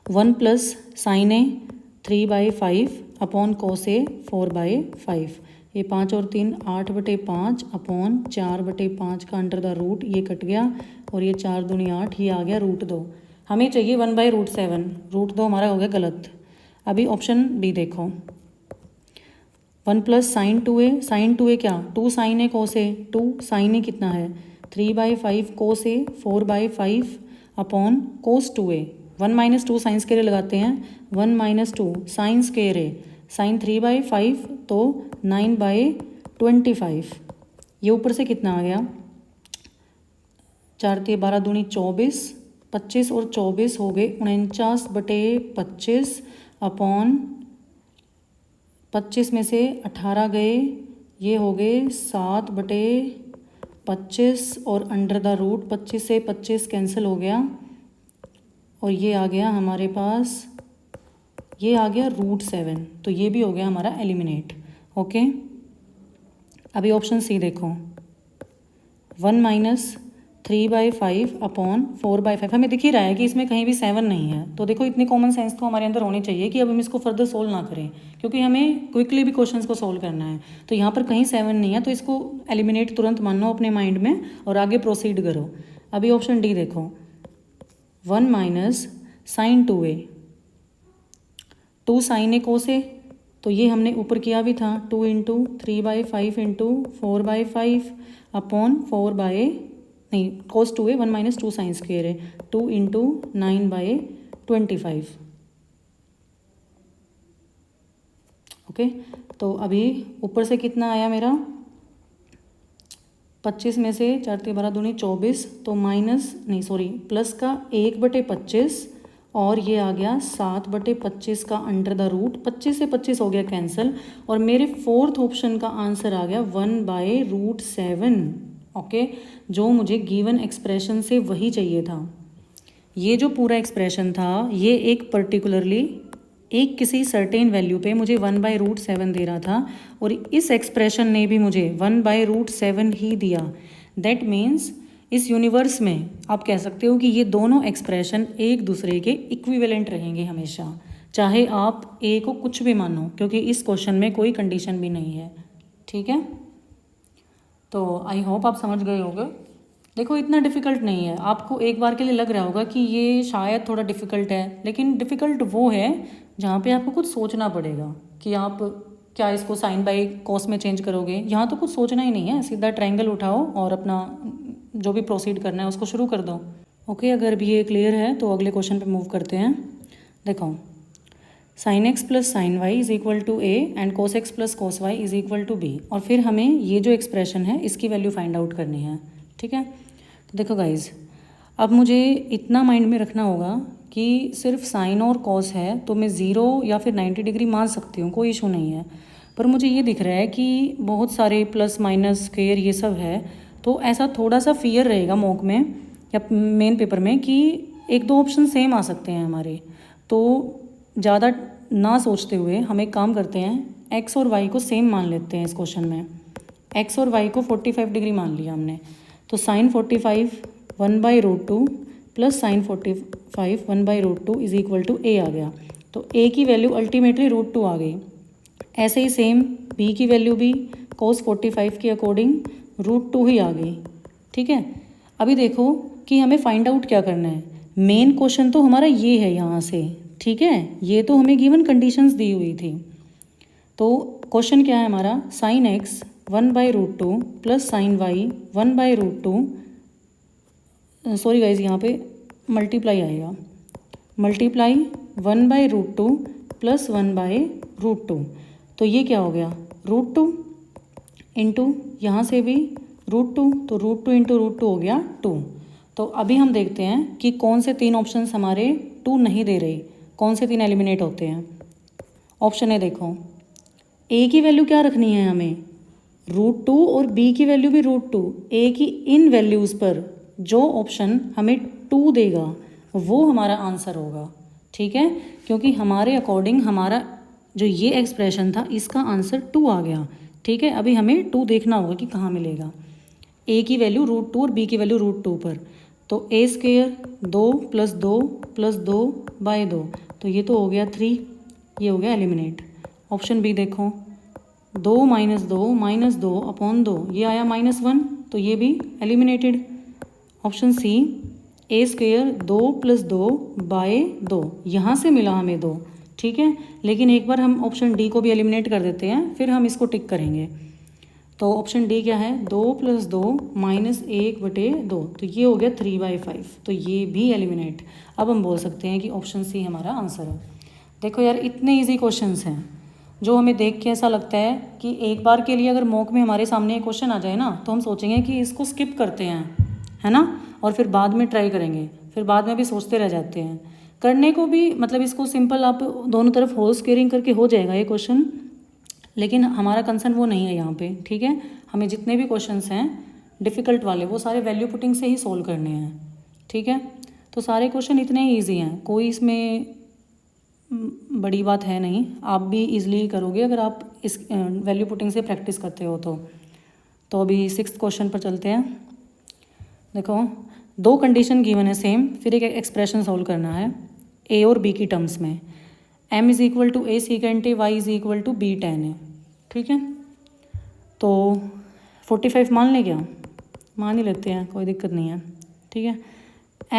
1 plus sine A 3/5 upon cos A 4/5, ये 5 और 3 8/5 अपॉन 4/5 का अंडर द रूट, ये कट गया, और ये 4 दूनी 8, ये आ गया √2। हमें चाहिए 1/√7, √2 हमारा हो गया गलत। अभी ऑप्शन बी देखो, 1 प्लस साइन 2a क्या 2 साइन ए कोस ए, 2 साइन ए कितना है 3/5 कोस A 4/5 upon cos 2a, 1 minus 2 sine square लगाते हैं, 1 माइनस 2 साइन स्क्वायर ए, साइन 3/5 तो 9/25, ये ऊपर से कितना आ गया 4 × 12 दूनी 24, 25 और 24 हो गए 49/25 अपॉन 25 में से 18 गए, ये हो गए 7/25 25 और अंडर द रूट 25 से 25 कैंसिल हो गया और ये आ गया हमारे पास, ये आ गया √7, तो ये भी हो गया हमारा एलिमिनेट। ओके, अभी ऑप्शन सी देखो, 1 - 3/5 अपॉन 4/5। हमें दिख ही रहा है कि इसमें कहीं भी 7 नहीं है, तो देखो इतनी कॉमन सेंस तो हमारे अंदर होनी चाहिए कि अब हम इसको फर्दर सोल्व ना करें, क्योंकि हमें क्विकली भी क्वेश्चंस को सोल्व करना है। तो यहाँ पर कहीं 7 नहीं है, तो इसको एलिमिनेट तुरंत मानो अपने माइंड में और आगे प्रोसीड करो। अभी ऑप्शन डी देखो, 1 - sin 2a, 2 sin a cos a, तो ये हमने ऊपर किया भी था, 2 × 3/5 × 4/5 upon cos 2a, 1 - 2 sin square है, 2 × 9/25। ओके, तो अभी ऊपर से कितना आया मेरा, 25 में से 4 × 12 = 24, तो प्लस का 1/25 और ये आ गया 7/25 का अंडर द रूट, 25 से 25 हो गया कैंसिल, और मेरे फोर्थ ऑप्शन का आंसर आ गया 1/√7। ओके, जो मुझे गिवन एक्सप्रेशन से वही चाहिए था। ये जो पूरा एक्सप्रेशन था ये एक पर्टिकुलरली एक किसी सर्टेन वैल्यू पे मुझे 1/√7 दे रहा था, और इस एक्सप्रेशन ने भी मुझे 1/√7 ही दिया। दैट मीन्स इस यूनिवर्स में आप कह सकते हो कि ये दोनों एक्सप्रेशन एक दूसरे के इक्विवेलेंट रहेंगे हमेशा, चाहे आप ए को कुछ भी मानो, क्योंकि इस क्वेश्चन में कोई कंडीशन भी नहीं है। ठीक है, तो आई होप आप समझ गए होंगे। देखो इतना डिफ़िकल्ट नहीं है, आपको एक बार के लिए लग रहा होगा कि ये शायद थोड़ा डिफ़िकल्ट है, लेकिन डिफ़िकल्ट वो है जहाँ पे आपको कुछ सोचना पड़ेगा कि आप क्या इसको साइन बाई कॉस में चेंज करोगे। यहाँ तो कुछ सोचना ही नहीं है, सीधा ट्रायंगल उठाओ और अपना जो भी प्रोसीड करना है उसको शुरू कर दो। ओके, अगर भी ये क्लियर है तो अगले क्वेश्चन पे मूव करते हैं। देखो, sin x + sin y = a and cos x + cos y = b, और फिर हमें ये जो एक्सप्रेशन है इसकी वैल्यू फाइंड आउट करनी है। ठीक है, तो देखो गाइज, अब मुझे इतना माइंड में रखना होगा कि सिर्फ साइन और कॉस है तो मैं 0 या फिर 90 डिग्री मान सकती हूँ, कोई इशू नहीं है। पर मुझे ये दिख रहा है कि बहुत सारे प्लस माइनस स्क्वेयर ये सब है, तो ऐसा थोड़ा सा फियर रहेगा मॉक में या मेन पेपर में कि 1-2 ऑप्शन सेम आ सकते हैं हमारे। तो ज़्यादा ना सोचते हुए हम एक काम करते हैं, एक्स और वाई को सेम मान लेते हैं। इस क्वेश्चन में एक्स और वाई को 45 डिग्री मान लिया हमने, तो साइन 45 1/√2 प्लस साइन 45 1/√2 = a आ गया। तो a की वैल्यू अल्टीमेटली √2 आ गई। ऐसे ही सेम b की वैल्यू भी cos 45 के अकॉर्डिंग √2 ही आ गई। ठीक है, अभी देखो कि हमें फाइंड आउट क्या करना है। मेन क्वेश्चन तो हमारा ये है यहाँ से, ठीक है, ये तो हमें गिवन कंडीशंस दी हुई थी। तो क्वेश्चन क्या है हमारा, sine x 1/√2 plus sine y 1/√2, sorry guys यहाँ पे मल्टीप्लाई आएगा, मल्टीप्लाई 1/√2 प्लस 1/√2, तो ये क्या हो गया √2 इंटू यहाँ से भी √2, तो √2 × √2 हो गया 2। तो अभी हम देखते हैं कि कौन से 3 ऑप्शंस हमारे 2 नहीं दे रहे, कौन से 3 एलिमिनेट होते हैं। ऑप्शन ए देखो, ए की वैल्यू क्या रखनी है हमें, √2, और बी की वैल्यू भी √2। ए की इन वैल्यूज़ पर जो ऑप्शन हमें 2 देगा वो हमारा आंसर होगा। ठीक है, क्योंकि हमारे अकॉर्डिंग हमारा जो ये एक्सप्रेशन था इसका आंसर 2 आ गया। ठीक है, अभी हमें 2 देखना होगा कि कहाँ मिलेगा। ए की वैल्यू √2 और बी की वैल्यू √2 पर, तो a² 2 + 2 + 2/2, तो ये तो हो गया 3, ये हो गया एलिमिनेट। ऑप्शन बी देखो, 2 - 2 - 2 अपॉन 2, ये आया -1, तो ये भी एलिमिनेटेड। ऑप्शन सी, a² 2 + 2/2, यहाँ से मिला हमें 2। ठीक है, लेकिन एक बार हम ऑप्शन डी को भी एलिमिनेट कर देते हैं, फिर हम इसको टिक करेंगे। तो ऑप्शन डी क्या है, 2 + 2 - 1/2, तो ये हो गया 3/5, तो ये भी एलिमिनेट। अब हम बोल सकते हैं कि ऑप्शन सी हमारा आंसर है। देखो यार, इतने इजी क्वेश्चंस हैं जो हमें देख के ऐसा लगता है कि एक बार के लिए अगर मॉक में हमारे सामने एक क्वेश्चन आ जाए ना, तो हम सोचेंगे कि इसको स्किप करते हैं, है ना, और फिर बाद में ट्राई करेंगे, फिर बाद में भी सोचते रह जाते हैं। करने को भी मतलब इसको सिंपल आप दोनों तरफ होल स्क्वेयरिंग करके हो जाएगा ये क्वेश्चन, लेकिन हमारा कंसर्न वो नहीं है यहाँ पे। ठीक है, हमें जितने भी क्वेश्चंस हैं डिफ़िकल्ट वाले वो सारे वैल्यू पुटिंग से ही सोल्व करने हैं, ठीक है। तो सारे क्वेश्चन इतने ही ईजी हैं, कोई इसमें बड़ी बात है नहीं, आप भी ईजिली करोगे अगर आप इस वैल्यू पुटिंग से प्रैक्टिस करते हो तो अभी 6th क्वेश्चन पर चलते हैं। देखो, 2 कंडीशन गिवन है सेम, फिर एक एक्सप्रेशन सोल्व करना है ए और बी की टर्म्स में। m is equal to a secant A, y is equal to b tan A, ठीक है। तो 45 मान लें क्या? मान ही लेते हैं, कोई दिक्कत नहीं है, ठीक है।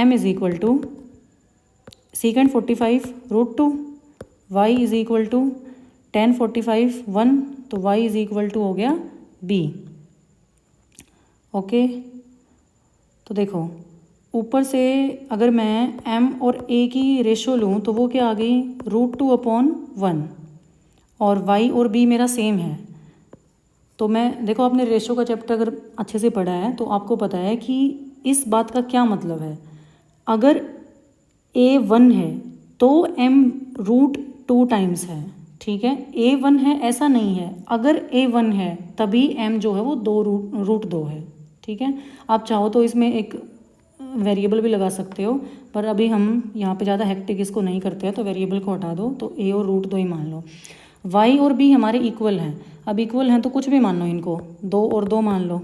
m is equal to secant 45 √2, y is equal to tan 45 1, तो y इज़ इक्वल टू हो गया b, ओके। तो देखो ऊपर से अगर मैं m और a की रेशो लूँ तो वो क्या आ गई √2/1, और y और b मेरा सेम है। तो मैं देखो, आपने रेशो का चैप्टर अगर अच्छे से पढ़ा है तो आपको पता है कि इस बात का क्या मतलब है। अगर a 1 है तो m √2 टाइम्स है, ठीक है। a 1 है ऐसा नहीं है, अगर a 1 है तभी m जो है वो √2 है, ठीक है। आप चाहो तो इसमें एक वेरिएबल भी लगा सकते हो, पर अभी हम यहाँ पे ज़्यादा हेक्टिक इसको नहीं करते हैं, तो वेरिएबल को हटा दो, तो a और √2 ही मान लो। y और b हमारे इक्वल हैं, अब इक्वल हैं तो कुछ भी मान लो इनको, 2 और 2 मान लो,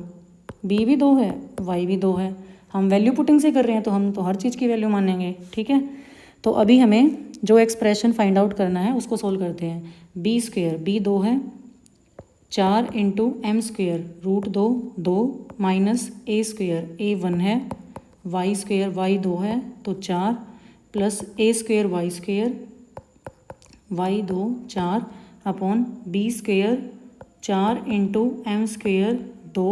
b भी 2 है, y भी 2 है। हम वैल्यू पुटिंग से कर रहे हैं तो हम तो हर चीज़ की वैल्यू मानेंगे, ठीक है। तो अभी हमें जो एक्सप्रेशन फाइंड आउट करना है उसको सोल्व करते हैं। b² b 2 है, 4 into m² √2 2 minus a² a 1 है, y² y 2 है तो 4 plus a² y² y 2 4 upon b² 4 into m² 2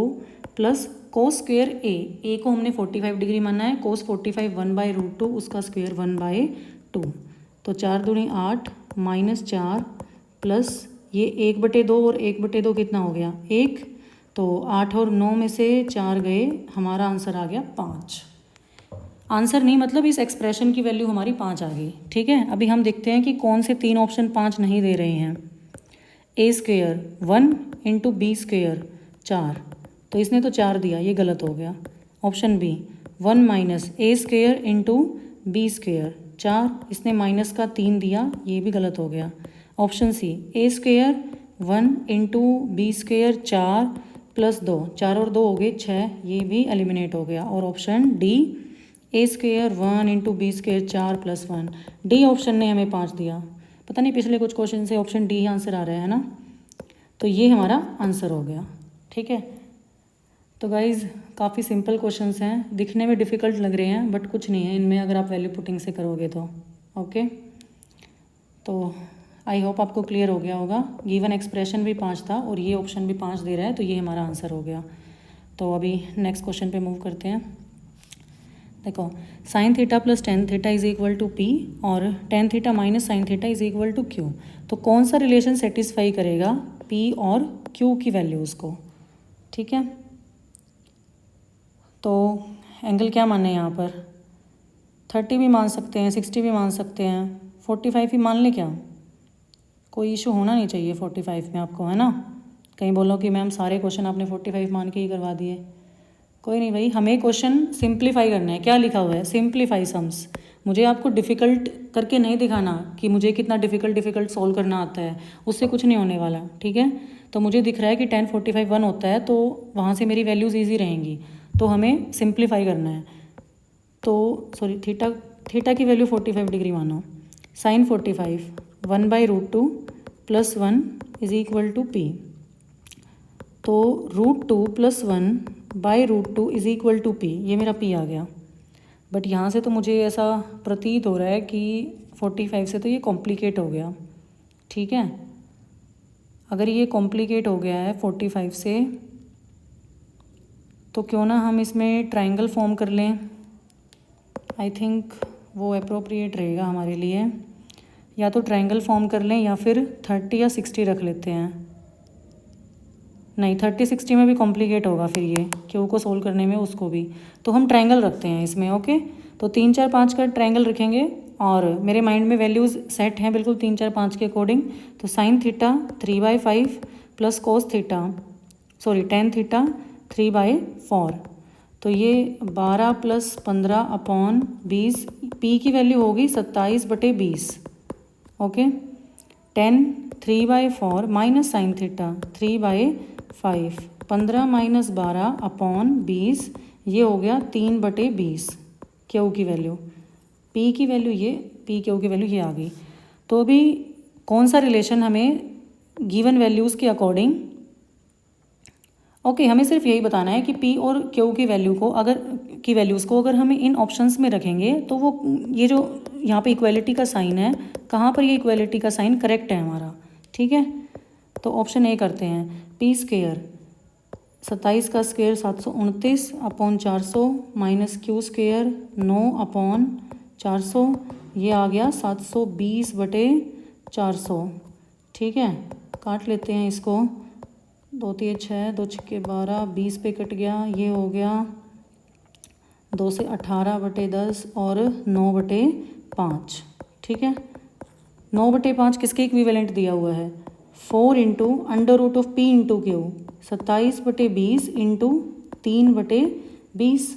plus cos² a को हमने 45 डिग्री माना है, cos 45 1/√2, उसका स्क्वेयर 1/2, तो 4 दूनी 8 माइनस 4 प्लस ये 1/2 और 1/2 कितना हो गया 1, तो 8 और 9 में से 4 गए, हमारा आंसर आ गया 5। आंसर नहीं मतलब इस एक्सप्रेशन की वैल्यू हमारी 5 आ गई, ठीक है। अभी हम देखते हैं कि कौन से 3 ऑप्शन 5 नहीं दे रहे हैं। a² 1 इंटू b² 4, तो इसने तो 4 दिया, ये गलत हो गया। Option B 1 minus a² into b² 4, इसने माइनस का 3 दिया, ये भी गलत हो गया। Option C a² 1 into b² 4 plus 2, 4 और 2 हो गए 6, ये भी एलिमिनेट हो गया। और option D a² 1 into b² 4 plus 1, D option ने हमें 5 दिया। पता नहीं पिछले कुछ क्वेश्चन से ऑप्शन डी ही आंसर आ रहा है ना, तो ये हमारा आंसर हो गया, ठीक है। तो गाइज़ काफ़ी सिंपल क्वेश्चंस हैं, दिखने में डिफ़िकल्ट लग रहे हैं बट कुछ नहीं है इनमें अगर आप वैल्यू पुटिंग से करोगे तो, ओके। तो आई होप आपको क्लियर हो गया होगा। गिवन एक्सप्रेशन भी 5 था और ये ऑप्शन भी 5 दे रहा है, तो ये हमारा आंसर हो गया। तो अभी नेक्स्ट क्वेश्चन पे मूव करते हैं। देखो, sin theta plus tan theta is equal to p और tan theta minus sin theta is equal to q, तो कौन सा रिलेशन सेटिस्फाई करेगा p और q की वैल्यूज़ को, ठीक है। तो एंगल क्या माने यहाँ पर, 30 भी मान सकते हैं, 60 भी मान सकते हैं, 45 ही मान लें क्या, कोई इशू होना नहीं चाहिए 45 में आपको, है ना। कहीं बोलो कि मैम सारे क्वेश्चन आपने 45 मान के ही करवा दिए, कोई नहीं भाई, हमें क्वेश्चन सिंप्लीफाई करना है। क्या लिखा हुआ है, सिंप्लीफाई सम्स। मुझे आपको डिफ़िकल्ट करके नहीं दिखाना कि मुझे कितना डिफ़िकल्ट सॉल्व करना आता है, उससे कुछ नहीं होने वाला, ठीक है। तो मुझे दिख रहा है कि tan 45 1 होता है, तो वहाँ से मेरी वैल्यूज़ ईजी रहेंगी, तो हमें सिंप्लीफाई करना है। तो सॉरी, थीटा की वैल्यू 45 डिग्री मानो, sin 45 1/√2 plus 1 is equal to p, तो √2 plus 1/√2 is equal to p, ये मेरा p आ गया। बट यहाँ से तो मुझे ऐसा प्रतीत हो रहा है कि 45 से तो ये कॉम्प्लिकेट हो गया, ठीक है। अगर ये कॉम्प्लिकेट हो गया है 45 से, तो क्यों ना हम इसमें ट्रायंगल फॉर्म कर लें, आई थिंक वो अप्रोप्रिएट रहेगा हमारे लिए। या तो ट्रायंगल फॉर्म कर लें या फिर 30 या 60 रख लेते हैं। नहीं, 30 60 में भी कॉम्प्लिकेट होगा फिर ये क्यू को सोल्व करने में, उसको भी, तो हम ट्रायंगल रखते हैं इसमें, ओके। तो 3 4 5 का ट्रायंगल रखेंगे और मेरे माइंड में वैल्यूज़ सेट हैं बिल्कुल 3 4 5 के अकॉर्डिंग। तो sin theta 3/5 plus cos theta tan theta 3/4। तो ये 12 + 15/20, पी की वैल्यू होगी 27/20। ओके, 10 3/4 माइनस साइन थीटा 3/5, 15 - 12/20, ये हो गया 3/20। क्यू की वैल्यू, पी की वैल्यू ये, पी क्यू की वैल्यू ये आ गई। तो अभी कौन सा रिलेशन हमें गिवन वैल्यूज़ के अकॉर्डिंग, ओके, हमें सिर्फ यही बताना है कि पी और क्यू की वैल्यू को अगर हमें इन ऑप्शंस में रखेंगे तो वो ये जो यहाँ पे इक्वलिटी का साइन है, कहाँ पर ये इक्वलिटी का साइन करेक्ट है हमारा, ठीक है। तो ऑप्शन ए करते हैं, पी स्क्वायर 27 का स्क्वायर 729/400 माइनस क्यू स्क्वायर 9/400, ये आ गया 720/400, ठीक है। काट लेते हैं इसको, 2 × 3 = 6, 2 × 6 = 12, 20 पे कट गया, ये हो गया 2 से 18/10 और 9/5, ठीक है। 9/5 किसके इक्विवेलेंट दिया हुआ है, 4 × √p × q, 27/20 × 3/20।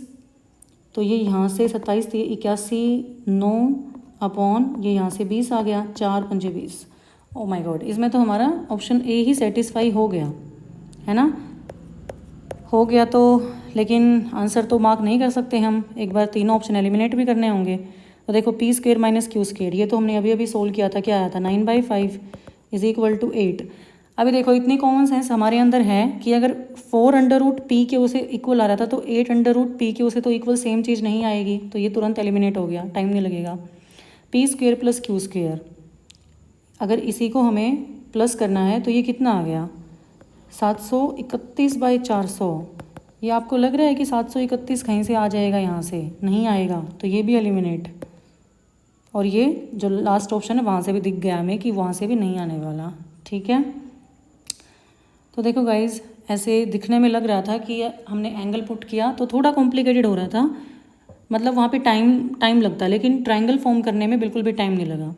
तो ये यहाँ से 27 × 81, 9 ये यहाँ से 20 आ गया, 4 × 5 = 20। ओ माय गॉड, इसमें तो हमारा ऑप्शन ए ही सेटिस्फाई हो गया है ना, हो गया। तो लेकिन आंसर तो मार्क नहीं कर सकते हम, एक बार तीनों ऑप्शन एलिमिनेट भी करने होंगे। तो देखो P square minus Q square, ये तो हमने अभी अभी सोल्व किया था, क्या आया था 9/5 = 8। अभी देखो इतनी कॉमन सेंस हमारे अंदर है कि अगर 4 √p के उसे इक्वल आ रहा था तो 8 √p के उसे तो इक्वल सेम चीज़ नहीं आएगी, तो ये तुरंत एलिमिनेट हो गया, टाइम नहीं लगेगा। P square plus Q square, अगर इसी को हमें प्लस करना है तो ये कितना आ गया 731/400। ये आपको लग रहा है कि 731 कहीं से आ जाएगा, यहाँ से नहीं आएगा, तो ये भी एलिमिनेट। और ये जो लास्ट ऑप्शन है वहाँ से भी दिख गया हमें कि वहाँ से भी नहीं आने वाला, ठीक है। तो देखो गाइज, ऐसे दिखने में लग रहा था कि हमने एंगल पुट किया तो थोड़ा कॉम्प्लिकेटेड हो रहा था, मतलब वहाँ पे टाइम लगता है, लेकिन ट्रायंगल फॉर्म करने में बिल्कुल भी टाइम नहीं लगा।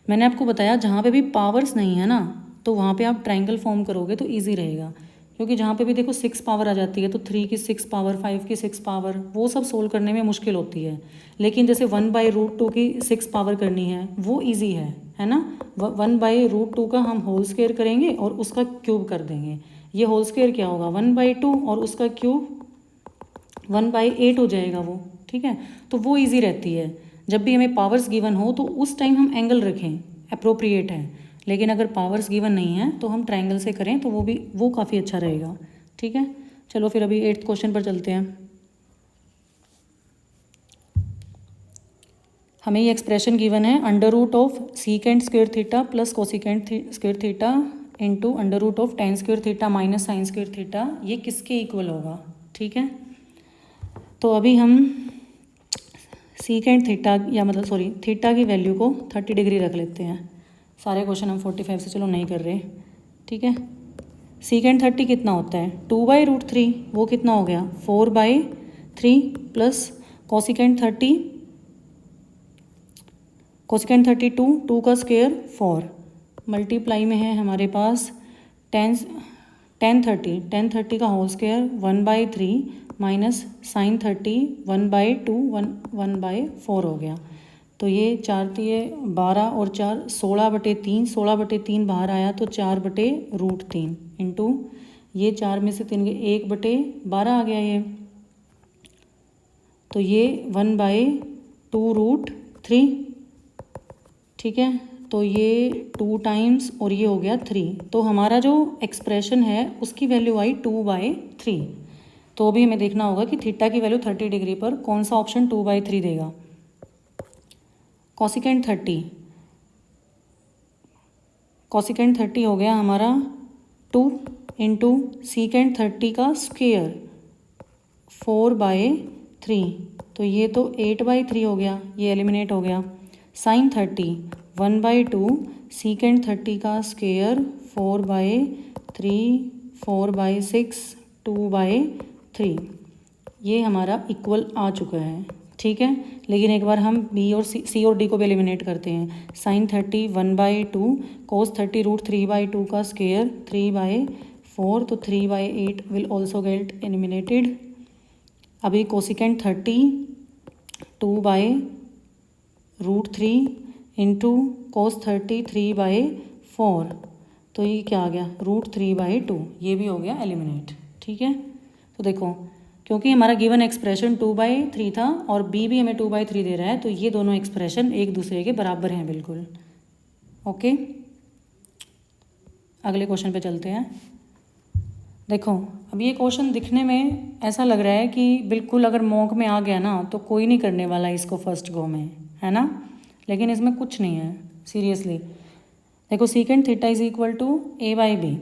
मैंने आपको बताया जहाँ पे भी पावर्स नहीं है ना, तो वहाँ पे आप ट्रायंगल फॉर्म करोगे तो ईजी रहेगा, क्योंकि जहाँ पे भी देखो 6 पावर आ जाती है तो 3 की 6 पावर, 5 की 6 पावर, वो सब सोल्व करने में मुश्किल होती है। लेकिन जैसे 1/√2 की 6 पावर करनी है वो ईजी है ना। 1/√2 का हम होल स्क्वायर करेंगे और उसका क्यूब कर देंगे, ये होल स्क्वायर क्या होगा 1/2 और उसका क्यूब 1/8 हो जाएगा वो, ठीक है। तो वो ईजी रहती है, जब भी हमें पावर्स गिवन हो तो उस टाइम हम एंगल रखें, अप्रोप्रिएट है। लेकिन अगर पावर्स गिवन नहीं है तो हम ट्रायंगल से करें तो वो काफ़ी अच्छा रहेगा, ठीक है। चलो फिर अभी 8th क्वेश्चन पर चलते हैं। हमें ये एक्सप्रेशन गिवन है √of secant square theta plus cosecant square theta into √of tan square theta minus sine square theta, ये किसके इक्वल होगा, ठीक है। तो अभी हम सीकेंट थीटा थीटा की वैल्यू को 30 डिग्री रख लेते हैं। सारे क्वेश्चन हम 45 से चलो नहीं कर रहे, ठीक है। सीकेंट 30 कितना होता है 2/√3, वो कितना हो गया 4/3 प्लस कोसिकेंट 30 2, 2 का स्क्वायर 4, मल्टीप्लाई में है हमारे पास tan 30 का होल स्क्वायर 1/3 माइनस साइन 30 1/2 1/4 हो गया। तो ये 4 × 12 और 4 16/3, 16/3 बाहर आया तो 4/√3 इंटू ये 4 में से 3 1/12 आ गया ये, तो ये 1/2√3, ठीक है। तो ये 2 टाइम्स और ये हो गया 3, तो हमारा जो एक्सप्रेशन है उसकी वैल्यू आई 2/3। तो अभी हमें देखना होगा कि थीटा की वैल्यू 30 डिग्री पर कौन सा ऑप्शन 2/3 देगा। कोसिकेंट 30 हो गया हमारा 2 इंटू सीकेंट 30 का स्क्वायर 4/3, तो ये तो 8/3 हो गया, ये एलिमिनेट हो गया। साइन 30 1/2 सीकेंट 30 का स्क्वायर 4/3 4/6 2/3, ये हमारा इक्वल आ चुका है, ठीक है। लेकिन एक बार हम बी और सी और डी को भी एलिमिनेट करते हैं। साइन 30 1/2 कोस 30 √3/2 का स्क्वायर 3/4 4, तो 3/8 विल ऑल्सो गेट एलिमिनेटेड। अभी कोसिकेंट 30 2/√3 इंटू कोस 30 3/4, तो ये क्या आ गया √3/2, ये भी हो गया एलिमिनेट। ठीक है, तो देखो क्योंकि हमारा गिवन एक्सप्रेशन 2/3 था और बी भी हमें 2/3 दे रहा है, तो ये दोनों एक्सप्रेशन एक दूसरे के बराबर हैं बिल्कुल। ओके, अगले क्वेश्चन पे चलते हैं। देखो अब ये क्वेश्चन दिखने में ऐसा लग रहा है कि बिल्कुल अगर मॉक में आ गया ना तो कोई नहीं करने वाला इसको फर्स्ट गो में, है ना, लेकिन इसमें कुछ नहीं है सीरियसली। देखो secant theta is equal to a/b।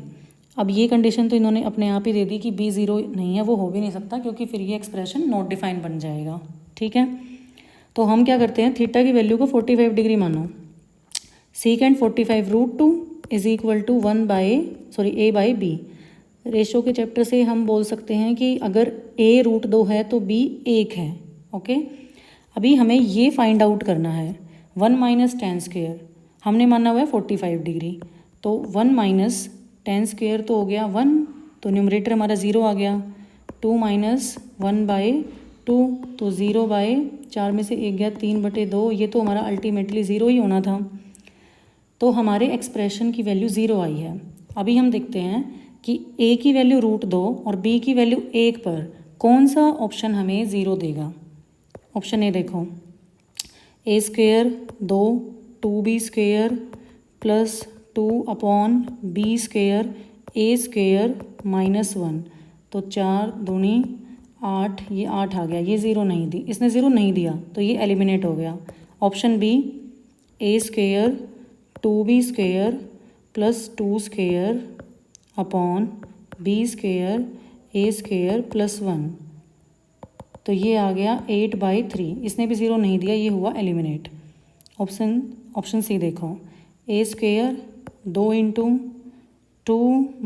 अब ये कंडीशन तो इन्होंने अपने आप ही दे दी कि b 0 नहीं है, वो हो भी नहीं सकता क्योंकि फिर ये एक्सप्रेशन नॉट डिफाइन बन जाएगा। ठीक है, तो हम क्या करते हैं, थीटा की वैल्यू को 45 डिग्री मानो। Secant 45√2 is equal to a/b। Ratio के चैप्टर से हम बोल सकते हैं कि अगर a √2 है तो b 1 है। ओके, अभी हमें ये फाइंड आउट करना है 1 - tan²। हमने माना हुआ है 45 डिग्री, तो 1 - tan² तो हो गया 1, तो न्यूमरेटर हमारा 0 आ गया। 2 - 1/2 तो 0/4 में से 1 गया 3/2, ये तो हमारा अल्टीमेटली 0 ही होना था। तो हमारे एक्सप्रेशन की वैल्यू 0 आई है। अभी हम देखते हैं कि a की वैल्यू √2 और b की वैल्यू 1 पर कौन सा ऑप्शन हमें 0 देगा। ऑप्शन ए देखो, a² 2 2b² plus 2/b² a² -1, तो 4 दूनी 8, ये 8 आ गया, ये 0 नहीं दी, इसने 0 नहीं दिया तो ये एलिमिनेट हो गया। Option B a² 2b² plus 2² b² a² +1, तो ये आ गया 8/3, इसने भी 0 नहीं दिया, ये हुआ एलिमिनेट। ऑप्शन सी देखो, a² 2 × 2 -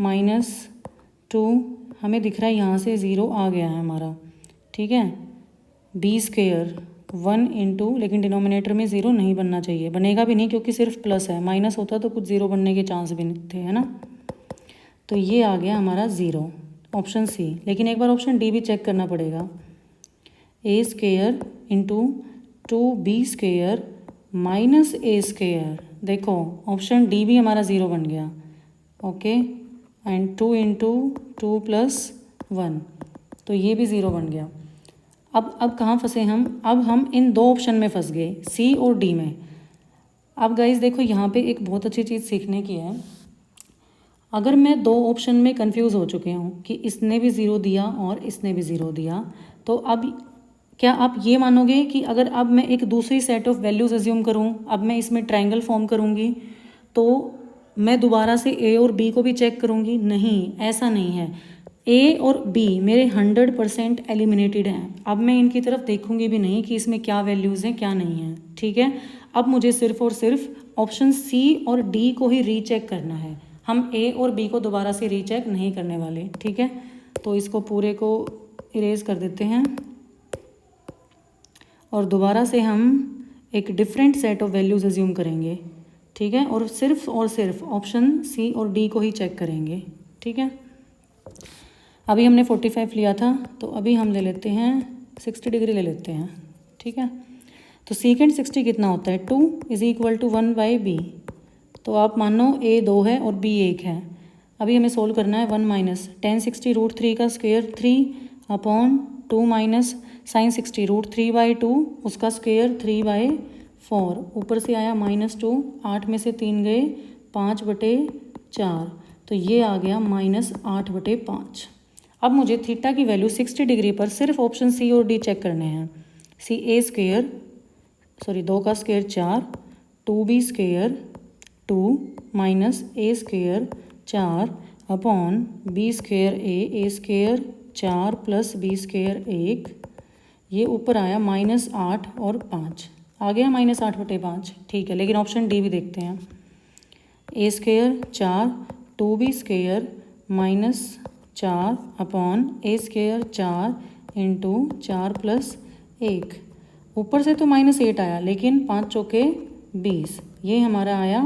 2, हमें दिख रहा है यहाँ से 0 आ गया है हमारा। ठीक है, b² 1 × लेकिन डिनोमिनेटर में 0 नहीं बनना चाहिए, बनेगा भी नहीं क्योंकि सिर्फ प्लस है, माइनस होता तो कुछ 0 बनने के चांस भी नहीं थे, है ना। तो ये आ गया हमारा 0, ऑप्शन सी। लेकिन एक बार ऑप्शन डी भी चेक करना पड़ेगा, a² × 2b² -a²। देखो ऑप्शन डी भी हमारा 0 बन गया। ओके, एंड 2 × 2 + 1, तो ये भी 0 बन गया। अब कहाँ फंसे हम, अब हम इन दो ऑप्शन में फंस गए, सी और डी में। अब गाइज देखो यहाँ पे एक बहुत अच्छी चीज़ सीखने की है। अगर मैं दो ऑप्शन में कंफ्यूज हो चुके हूँ कि इसने भी 0 दिया और इसने भी 0 दिया, तो अब क्या आप ये मानोगे कि अगर अब मैं एक दूसरी सेट ऑफ वैल्यूज़ अज्यूम करूँ, अब मैं इसमें ट्रायंगल फॉर्म करूँगी तो मैं दोबारा से ए और बी को भी चेक करूँगी? नहीं, ऐसा नहीं है। ए और बी मेरे 100% एलिमिनेटेड हैं। अब मैं इनकी तरफ देखूँगी भी नहीं कि इसमें क्या वैल्यूज़ हैं क्या नहीं है। ठीक है, अब मुझे सिर्फ और सिर्फ ऑप्शन सी और डी को ही रीचेक करना है। हम ए और बी को दोबारा से रीचेक नहीं करने वाले। ठीक है, तो इसको पूरे को इरेज कर देते हैं और दोबारा से हम एक different set of values assume करेंगे। ठीक है, और सिर्फ ऑप्शन सी और डी को ही चेक करेंगे। ठीक है, अभी हमने 45 लिया था, तो अभी हम ले लेते हैं 60 डिग्री ले लेते हैं। ठीक है, तो सीकेंट 60 कितना होता है, 2 = 1/b। तो आप मानो a 2 है और b 1 है। अभी हमें सोल्व करना है 1 - tan 60 √3 का स्क्वायर 3/2 - sin 60 √3/2 उसका स्क्वायर 3/4। ऊपर से आया -2, 8 में से 3 गए 5/4, तो ये आ गया -8/5। अब मुझे थीटा की वैल्यू 60 डिग्री पर सिर्फ ऑप्शन सी और डी चेक करने हैं। a² 2 का square 4, 2b² 2 - a² 4 b² a² 4 + b² 1, ये ऊपर आया -8 और 5 आ गया -8/5। ठीक है, लेकिन ऑप्शन डी भी देखते हैं। a² 4 2b² -4 a² 4 × 4 + 1, ऊपर से तो -8 आया लेकिन 5 चौके 20, ये हमारा आया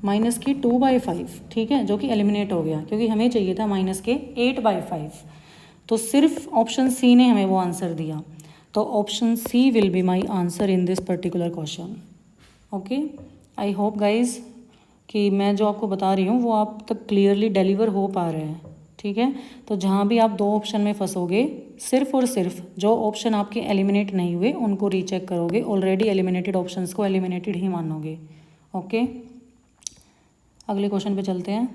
माइनस के 2/5, ठीक है, जो कि एलिमिनेट हो गया क्योंकि हमें चाहिए था माइनस के 8/5। तो सिर्फ ऑप्शन सी ने हमें वो आंसर दिया, तो option C will be my answer in this particular question. Okay, I hope guys कि मैं जो आपको बता रही हूँ वो आप तक क्लियरली डिलीवर हो पा रहे हैं, ठीक है। तो जहाँ भी आप दो ऑप्शन में फंसोगे, सिर्फ और सिर्फ जो ऑप्शन आपके एलिमिनेट नहीं हुए उनको रीचेक करोगे, ऑलरेडी एलिमिनेटेड ऑप्शंस को एलिमिनेटेड ही मानोगे। ओके, अगले क्वेश्चन पे चलते हैं।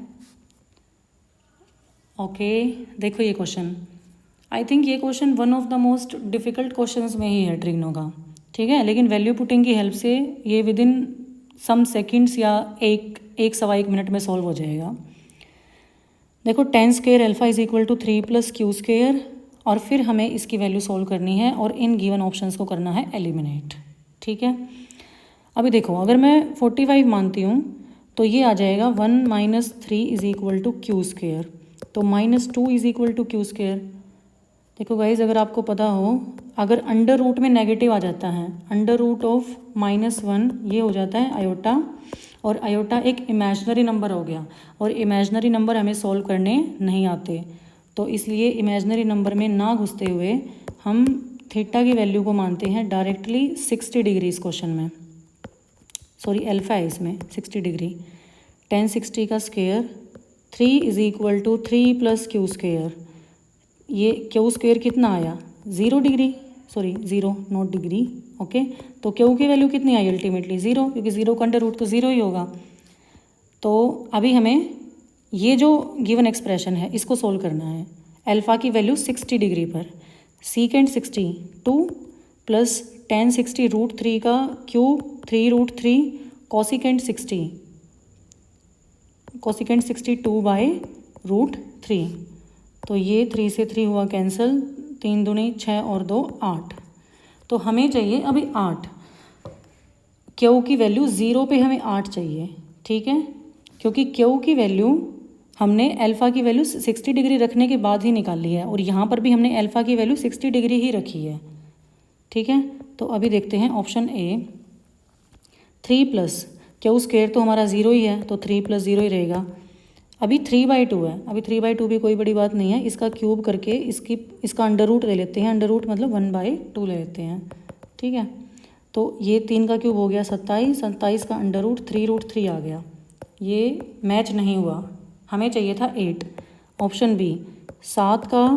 ओके, देखो ये क्वेश्चन, आई थिंक ये question one of the most difficult questions में ही है ट्रिग्नो का, ठीक है, लेकिन वैल्यू पुटिंग की हेल्प से ये विद इन सम सेकेंड्स या एक सवा एक मिनट में सॉल्व हो जाएगा। देखो tan square alpha is equal to 3 + q², और फिर हमें इसकी वैल्यू सॉल्व करनी है और इन गिवन ऑप्शंस को करना है एलिमिनेट, ठीक है। अभी देखो, अगर मैं 45 मानती हूँ तो ये आ जाएगा 1 - 3 इज इक्वल टू q², तो -2 इज इक्वल टू q²। देखो गाइज, अगर आपको पता हो, अगर अंडर रूट में नेगेटिव आ जाता है, अंडर रूट ऑफ -1 ये हो जाता है आयोटा, और आयोटा एक इमेजनरी नंबर हो गया, और इमेजनरी नंबर हमें सॉल्व करने नहीं आते, तो इसलिए इमेजनरी नंबर में ना घुसते हुए हम थीटा की वैल्यू को मानते हैं डायरेक्टली 60 डिग्री इस क्वेश्चन में, सॉरी अल्फा है इसमें 60 डिग्री। tan 60 का square 3 is equal to 3 + q², ये q² कितना आया 0 degree, sorry 0 not degree, okay. तो q की वैल्यू कितनी आई अल्टीमेटली 0, क्योंकि 0 का अंडर रूट तो 0 ही होगा। तो अभी हमें ये जो गिवन एक्सप्रेशन है इसको सोल्व करना है। अल्फ़ा की वैल्यू 60 डिग्री पर, सीकेंड 60 2 + tan 60 √3 का क्यूब 3√3, कोसिकेंड 60 2/√3, तो ये 3 से 3 हुआ कैंसिल, 3 दूनी 6 और 2 8। तो हमें चाहिए अभी 8, क्यू की वैल्यू 0 पे हमें 8 चाहिए, ठीक है, क्योंकि क्यू की वैल्यू हमने अल्फ़ा की वैल्यू 60 डिग्री रखने के बाद ही निकाली है, और यहाँ पर भी हमने अल्फ़ा की वैल्यू 60 डिग्री ही रखी है, ठीक है। तो अभी देखते हैं ऑप्शन ए, 3 + q² तो हमारा 0 ही है, तो 3 + 0 ही रहेगा। अभी 3/2 है, अभी 3/2 भी कोई बड़ी बात नहीं है, इसका क्यूब करके इसका अंडर रूट ले लेते हैं, अंडर रूट मतलब 1/2 ले लेते हैं, ठीक है। तो ये 3 का क्यूब हो गया 27, 27 का अंडर रूट 3√3 आ गया, ये मैच नहीं हुआ, हमें चाहिए था 8। ऑप्शन बी, 7 का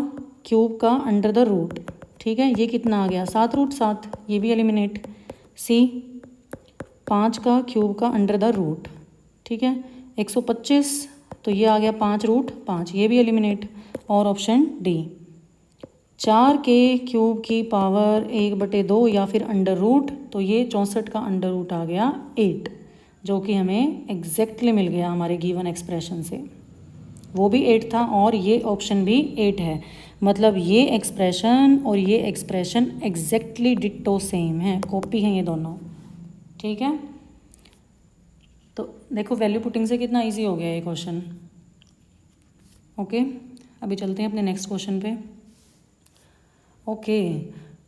क्यूब का अंडर द रूट, ठीक है, ये कितना आ गया 7√7, ये भी एलिमिनेट। सी, 5 का क्यूब का अंडर द रूट, ठीक है, 125, तो ये आ गया 5√5, ये भी एलिमिनेट। और ऑप्शन डी, 4 के क्यूब की पावर 1/2 या फिर अंडर रूट, तो ये 64 का अंडर रूट आ गया 8, जो कि हमें एग्जैक्टली मिल गया हमारे गिवन एक्सप्रेशन से, वो भी 8 था और ये ऑप्शन भी 8 है, मतलब ये एक्सप्रेशन और ये एक्सप्रेशन एग्जैक्टली डिट्टो सेम है, कॉपी हैं ये दोनों, ठीक है। तो देखो वैल्यू पुटिंग से कितना इजी हो गया ये क्वेश्चन। ओके, अभी चलते हैं अपने नेक्स्ट क्वेश्चन पे। ओके,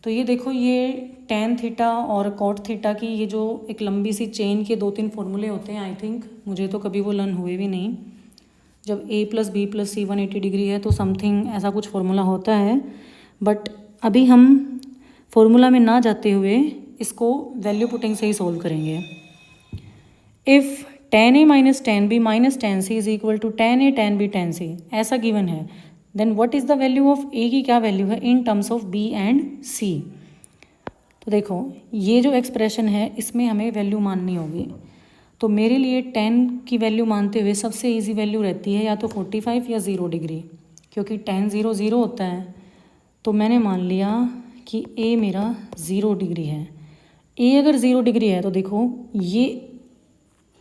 तो ये देखो, ये tan थीटा और cot थीटा की ये जो एक लंबी सी चेन के 2-3 फॉर्मूले होते हैं, आई थिंक मुझे तो कभी वो लर्न हुए भी नहीं। जब a + b + c 180 डिग्री है तो समथिंग ऐसा कुछ फॉर्मूला होता है, बट अभी हम फॉर्मूला में ना जाते हुए इसको वैल्यू पुटिंग से ही सोल्व करेंगे। If tan a - tan b - tan c is equal to tan a tan b tan c, ऐसा गिवन है, then what is the value of a की क्या वैल्यू है in terms of b and c। तो देखो ये जो एक्सप्रेशन है इसमें हमें वैल्यू माननी होगी, तो मेरे लिए tan की वैल्यू मानते हुए सबसे इजी वैल्यू रहती है या तो 45 या 0 डिग्री, क्योंकि tan 0 0 होता है। तो मैंने मान लिया कि a मेरा 0 डिग्री है। a अगर 0 डिग्री है तो देखो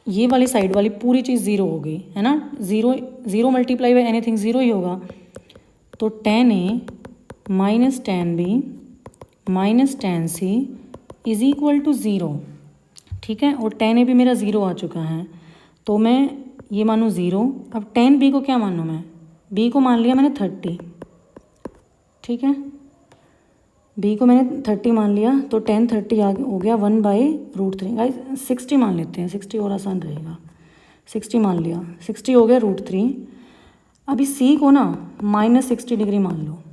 ये वाली साइड वाली पूरी चीज़ 0 हो गई है ना, 0 0 मल्टीप्लाई बाय एनीथिंग 0 ही होगा। तो tan a - tan b - tan c is equal to 0, ठीक है, और tan a भी मेरा 0 आ चुका है, तो मैं ये मानूँ 0। अब tan b को क्या मानूँ मैं, b को मान लिया मैंने 30, ठीक है, b को मैंने 30 मान लिया, तो tan 30 हो गया 1/√3। गाइस 60 मान लेते हैं, 60 और आसान रहेगा, 60 मान लिया, 60 हो गया √3। अभी सी को ना -60 डिग्री मान लो।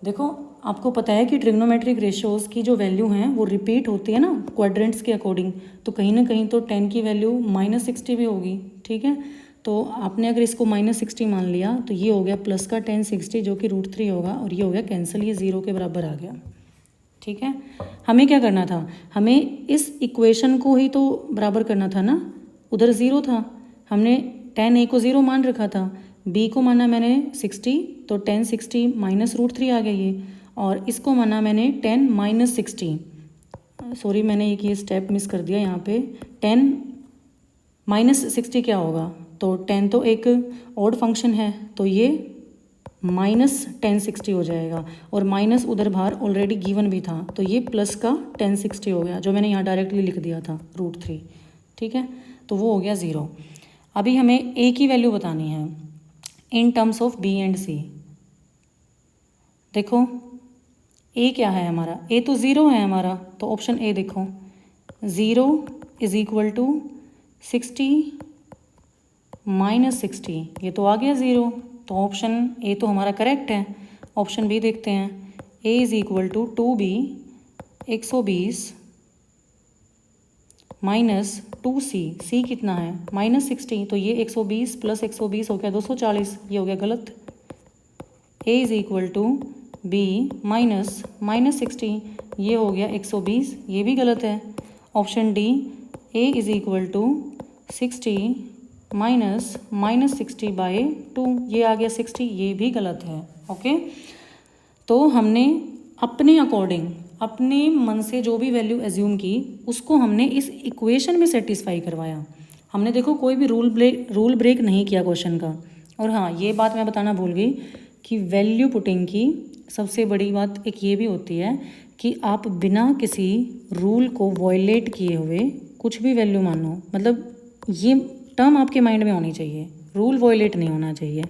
देखो आपको पता है कि ट्रिग्नोमेट्रिक रेशियोज़ की जो वैल्यू हैं वो रिपीट होती है ना क्वाड्रेंट्स के अकॉर्डिंग, तो कहीं ना कहीं तो 10 की वैल्यू -60 भी होगी। ठीक है, तो आपने अगर इसको -60 मान लिया तो ये हो गया प्लस का 10 60 जो कि √3 होगा, और ये हो गया कैंसिल, ये 0 के बराबर आ गया। ठीक है, हमें क्या करना था, हमें इस इक्वेशन को ही तो बराबर करना था ना, उधर 0 था, हमने 10a को 0 मान रखा था, b को माना मैंने 60, तो 10 60 माइनस √3 आ गया ये, और इसको माना मैंने 10 -60, सॉरी मैंने एक ये स्टेप मिस कर दिया यहाँ पे, 10 -60 क्या होगा, तो 10 तो एक ऑड फंक्शन है, तो ये -1060 हो जाएगा, और माइनस उधर बाहर ऑलरेडी गिवन भी था, तो ये प्लस का 1060 हो गया, जो मैंने यहाँ डायरेक्टली लिख दिया था √3। ठीक है, तो वो हो गया 0। अभी हमें a की वैल्यू बतानी है in terms of b and c। देखो a क्या है हमारा, a तो 0 है हमारा, तो ऑप्शन a देखो, 0 = 60 -60, ये तो आ गया 0, तो ऑप्शन ए तो हमारा करेक्ट है। ऑप्शन बी देखते हैं, a = 2b 120 -2c, c कितना है -60, तो ये 120 + 120 हो गया 240, ये हो गया गलत। a = b -60, ये हो गया 120, ये भी गलत है। ऑप्शन डी, a = 60 -60/2, ये आ गया 60, ये भी गलत है। ओके, तो हमने अपने अकॉर्डिंग अपने मन से जो भी वैल्यू एज्यूम की उसको हमने इस इक्वेशन में सेटिस्फाई करवाया। हमने देखो कोई भी रूल ब्रेक नहीं किया क्वेश्चन का। और हाँ, ये बात मैं बताना भूल गई कि वैल्यू पुटिंग की सबसे बड़ी बात एक ये भी होती है कि आप बिना किसी रूल को वॉयलेट किए हुए कुछ भी वैल्यू मानो, मतलब ये टर्म आपके माइंड में होनी चाहिए, रूल वॉयलेट नहीं होना चाहिए,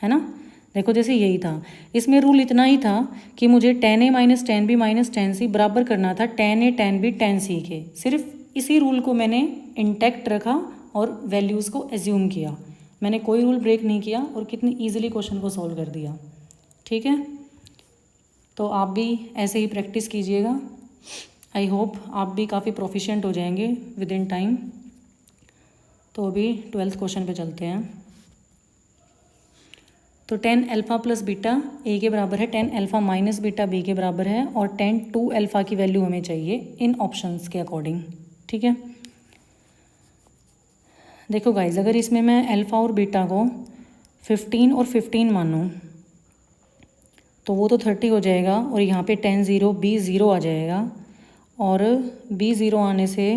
है ना। देखो जैसे यही था, इसमें रूल इतना ही था कि मुझे 10a - 10b - 10c बराबर करना था 10a 10b 10c के। सिर्फ इसी रूल को मैंने इंटैक्ट रखा और वैल्यूज़ को एज्यूम किया, मैंने कोई रूल ब्रेक नहीं किया और कितनी ईजिली क्वेश्चन को सॉल्व कर दिया। ठीक है, तो आप भी ऐसे ही प्रैक्टिस कीजिएगा। आई होप आप भी काफ़ी प्रोफिशिएंट हो जाएंगे विद इन टाइम। तो अभी 12th क्वेश्चन पे चलते हैं। तो 10 अल्फ़ा + बीटा a के बराबर है, 10 अल्फ़ा - बीटा b के बराबर है, और 10 2 अल्फ़ा की वैल्यू हमें चाहिए इन ऑप्शंस के अकॉर्डिंग। ठीक है, देखो गाइज, अगर इसमें मैं अल्फ़ा और बीटा को 15 और 15 मानूँ तो वो तो 30 हो जाएगा, और यहाँ पे 10 0 b 0 आ जाएगा, और b 0 आने से,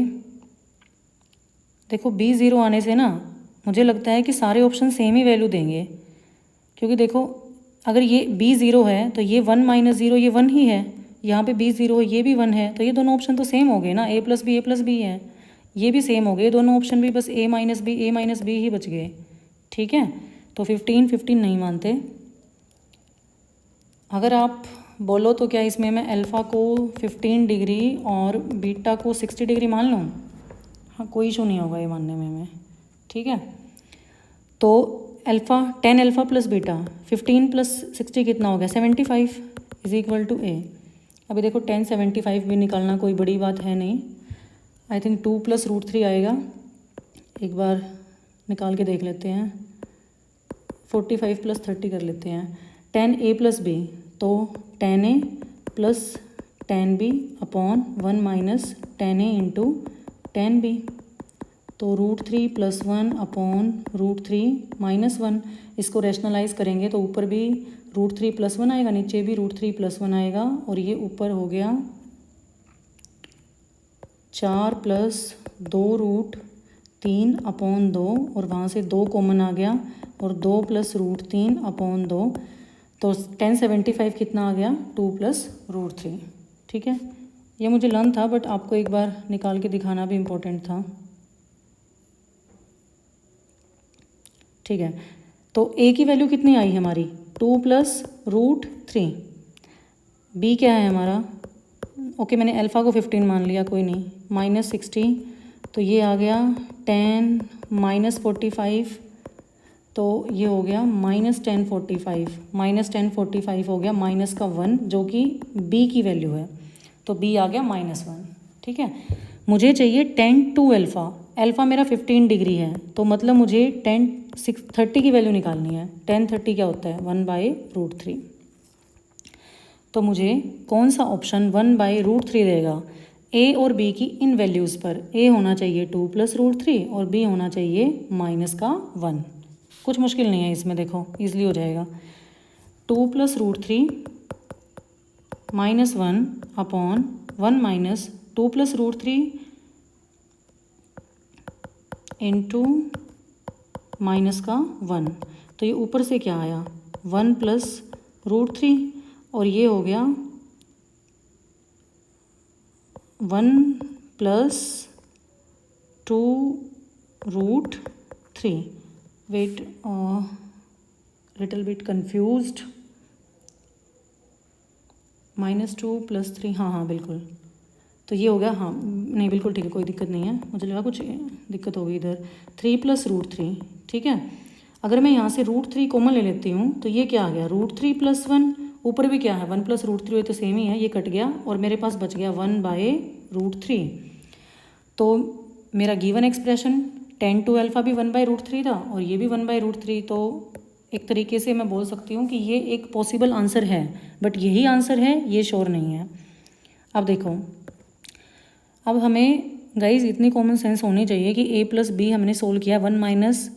देखो b 0 आने से ना मुझे लगता है कि सारे ऑप्शन सेम ही वैल्यू देंगे, क्योंकि देखो अगर ये b 0 है तो ये 1 - 0 ये 1 ही है, यहाँ पे b 0 ये भी 1 है, तो ये दोनों ऑप्शन तो सेम हो गए ना, a + b है, ये भी सेम हो गए दोनों ऑप्शन भी, बस a - b ही बच गए। ठीक है, तो 15 15 नहीं मानते। अगर आप बोलो तो क्या इसमें मैं अल्फ़ा को 15 डिग्री और बीटा को 60 डिग्री मान लूँ? हाँ, कोई इशू नहीं होगा ये मानने में हमें। ठीक है, तो अल्फ़ा 10 अल्फ़ा + बीटा 15 + 60 कितना हो गया 75 = a। अभी देखो 10 75 भी निकालना कोई बड़ी बात है नहीं, आई थिंक 2 + √3 आएगा, एक बार निकाल के देख लेते हैं। 45 + 30 कर लेते हैं। 10a + b, तो 10a + 10b upon 1 - 10a × 10b, तो √3 + 1 अपॉन √3 - 1, इसको रैशनलाइज़ करेंगे तो ऊपर भी √3 + 1 आएगा, नीचे भी √3 + 1 आएगा, और ये ऊपर हो गया 4 + 2√3 अपॉन 2, और वहाँ से 2 कॉमन आ गया, और 2 + √3 अपॉन 2, तो 1075 कितना आ गया 2 + √3। ठीक है, ये मुझे लर्न था, बट आपको एक बार निकाल के दिखाना भी इम्पोर्टेंट था। ठीक है, तो a की वैल्यू कितनी आई हमारी 2 + √3, b क्या है हमारा, ओके मैंने अल्फ़ा को 15 मान लिया, कोई नहीं, -60 तो ये आ गया 10 माइनस 45, तो ये हो गया -1045, -1045 हो गया माइनस का 1 जो कि b की वैल्यू है, तो b आ गया -1। ठीक है, मुझे चाहिए 10 टू अल्फ़ा, अल्फ़ा मेरा 15 डिग्री है, तो मतलब मुझे 30 की वैल्यू निकालनी है। 10 क्या होता है 1/√3। तो मुझे कौन सा ऑप्शन 1/√3 देगा? ए और बी की इन वैल्यूज़ पर ए होना चाहिए 2 + √3 और बी होना चाहिए -1। कुछ मुश्किल नहीं है इसमें, देखो ईजिली हो जाएगा। 2 + √3 -1 अपॉन 1 माइनस 2 + √3 इंटू -1। तो ये ऊपर से क्या आया 1 + √3 और ये हो गया 1 + 2√3। Wait, little bit confused. -2 + 3, हाँ बिल्कुल, तो ये हो गया, हाँ नहीं बिल्कुल ठीक है, कोई दिक्कत नहीं है, मुझे लगा कुछ दिक्कत होगी इधर। 3 + √3, ठीक है। अगर मैं यहाँ से √3 कॉमन ले लेती हूँ तो ये क्या आ गया √3 + 1, ऊपर भी क्या है 1 + √3 तो सेम ही है, ये कट गया और मेरे पास बच गया 1/√3। तो मेरा गिवन एक्सप्रेशन 10 टू अल्फ़ा भी 1/√3 था और ये भी 1/√3, तो एक तरीके से मैं बोल सकती हूँ कि ये एक पॉसिबल आंसर है, बट यही आंसर है ये श्योर नहीं है। अब देखो, अब हमें गाइज इतनी कॉमन सेंस होनी चाहिए कि a + b हमने सोल्व किया, 1 माइनस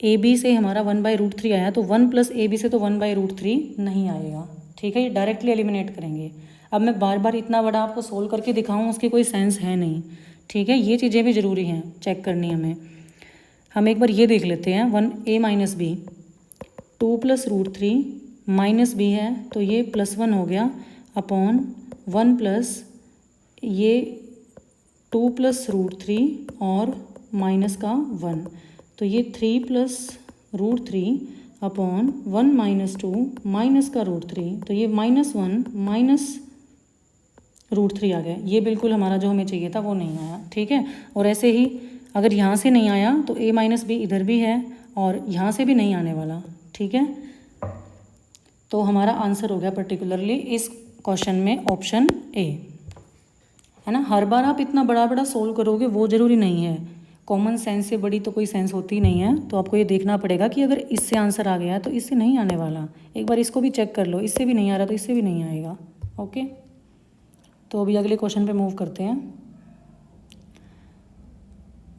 ab से हमारा 1/√3 आया, तो 1 + ab से तो 1/√3 नहीं आएगा। ठीक है, ये डायरेक्टली एलिमिनेट करेंगे। अब मैं बार बार इतना बड़ा आपको सोल्व करके दिखाऊँ उसकी कोई सेंस है नहीं। ठीक है, ये चीज़ें भी ज़रूरी हैं चेक करनी हमें। हम एक बार ये देख लेते हैं 1a - b, 2 + √3 -b है तो ये +1 हो गया अपॉन 1 प्लस ये 2 + √3 और -1, तो ये 3 + √3 अपॉन 1 - 2 -√3, तो ये -1 -√3 आ गया। ये बिल्कुल हमारा जो हमें चाहिए था वो नहीं आया। ठीक है, और ऐसे ही अगर यहाँ से नहीं आया तो a - b इधर भी है और यहाँ से भी नहीं आने वाला। ठीक है, तो हमारा आंसर हो गया पर्टिकुलरली इस क्वेश्चन में ऑप्शन ए, है ना। हर बार आप इतना बड़ा बड़ा सोल्व करोगे वो ज़रूरी नहीं है, कॉमन सेंस से बड़ी तो कोई सेंस होती नहीं है। तो आपको ये देखना पड़ेगा कि अगर इससे आंसर आ गया तो इससे नहीं आने वाला, एक बार इसको भी चेक कर लो, इससे भी नहीं आ रहा तो इससे भी नहीं आएगा। ओके, तो अभी अगले क्वेश्चन पे मूव करते हैं।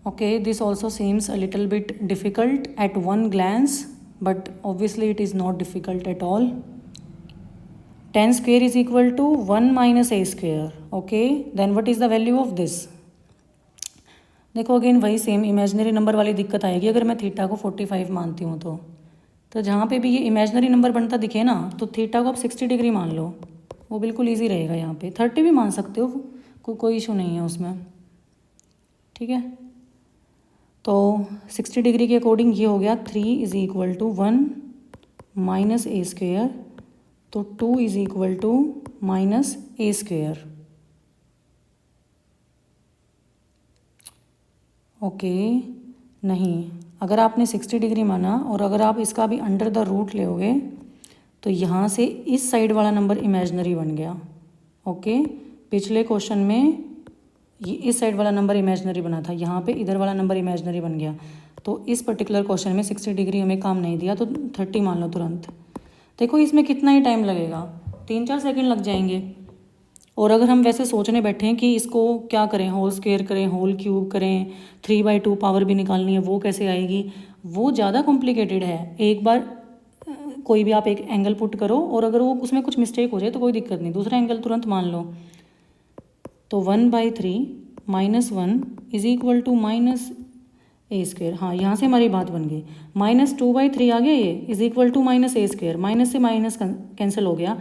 Okay, this also seems a little bit difficult at one glance, but obviously it is not difficult at all. 10² is equal to 1 - a². Okay, then what is the value of this? देखो अगेन वही सेम इमेजनरी नंबर वाली दिक्कत आएगी अगर मैं थीटा को 45 मानती हूँ तो जहाँ पे भी ये इमेजनरी नंबर बनता दिखे ना तो थीटा को आप 60 डिग्री मान लो, वो बिल्कुल ईजी रहेगा। यहाँ पे 30 भी मान सकते हो, कोई इशू नहीं है उसमें। ठीक है, तो 60 डिग्री के अकॉर्डिंग ये हो गया 3 = 1 - a², तो 2 = -a²। ओके, नहीं, अगर आपने 60 डिग्री माना और अगर आप इसका भी अंडर द रूट लोगे तो यहाँ से इस साइड वाला नंबर इमेजनरी बन गया। ओके, पिछले क्वेश्चन में ये इस साइड वाला नंबर इमेजनरी बना था, यहाँ पे इधर वाला नंबर इमेजनरी बन गया। तो इस पर्टिकुलर क्वेश्चन में 60 डिग्री हमें काम नहीं दिया तो 30 मान लो तुरंत। देखो इसमें कितना ही टाइम लगेगा, 3-4 सेकंड लग जाएंगे। और अगर हम वैसे सोचने बैठे कि इसको क्या करें, होल स्क्वायर करें, होल क्यूब करें, 3/2 पावर भी निकालनी है, वो कैसे आएगी, वो ज़्यादा कॉम्प्लिकेटेड है। एक बार कोई भी आप एक एंगल पुट करो और अगर वो उसमें कुछ मिस्टेक हो जाए तो कोई दिक्कत नहीं, दूसरा एंगल तुरंत मान लो। तो 1/3 - 1 = -a²। हाँ, यहाँ से हमारी बात बन गई। -2/3 आ गया, ये = -a², माइनस से माइनस कैंसिल हो गया।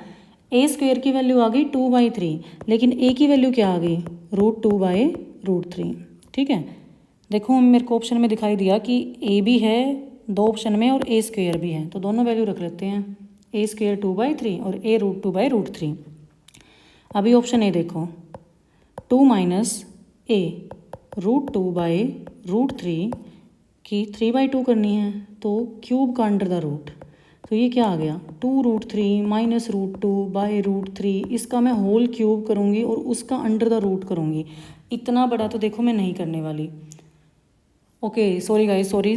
a² की वैल्यू आ गई 2/3, लेकिन a की वैल्यू क्या आ गई √2/√3। ठीक है, देखो मेरे को ऑप्शन में दिखाई दिया कि a भी है 2 ऑप्शन में और a² भी है, तो दोनों वैल्यू रख लेते हैं, a² 2/3 और a √2/√3। अभी ऑप्शन ए देखो, 2 - a √2/√3 की 3/2 करनी है, तो क्यूब का अंडर द रूट, तो ये क्या आ गया 2√3 माइनस √2/√3, इसका मैं होल क्यूब करूँगी और उसका अंडर द रूट करूँगी। इतना बड़ा तो देखो मैं नहीं करने वाली। ओके सॉरी गाइस, सॉरी,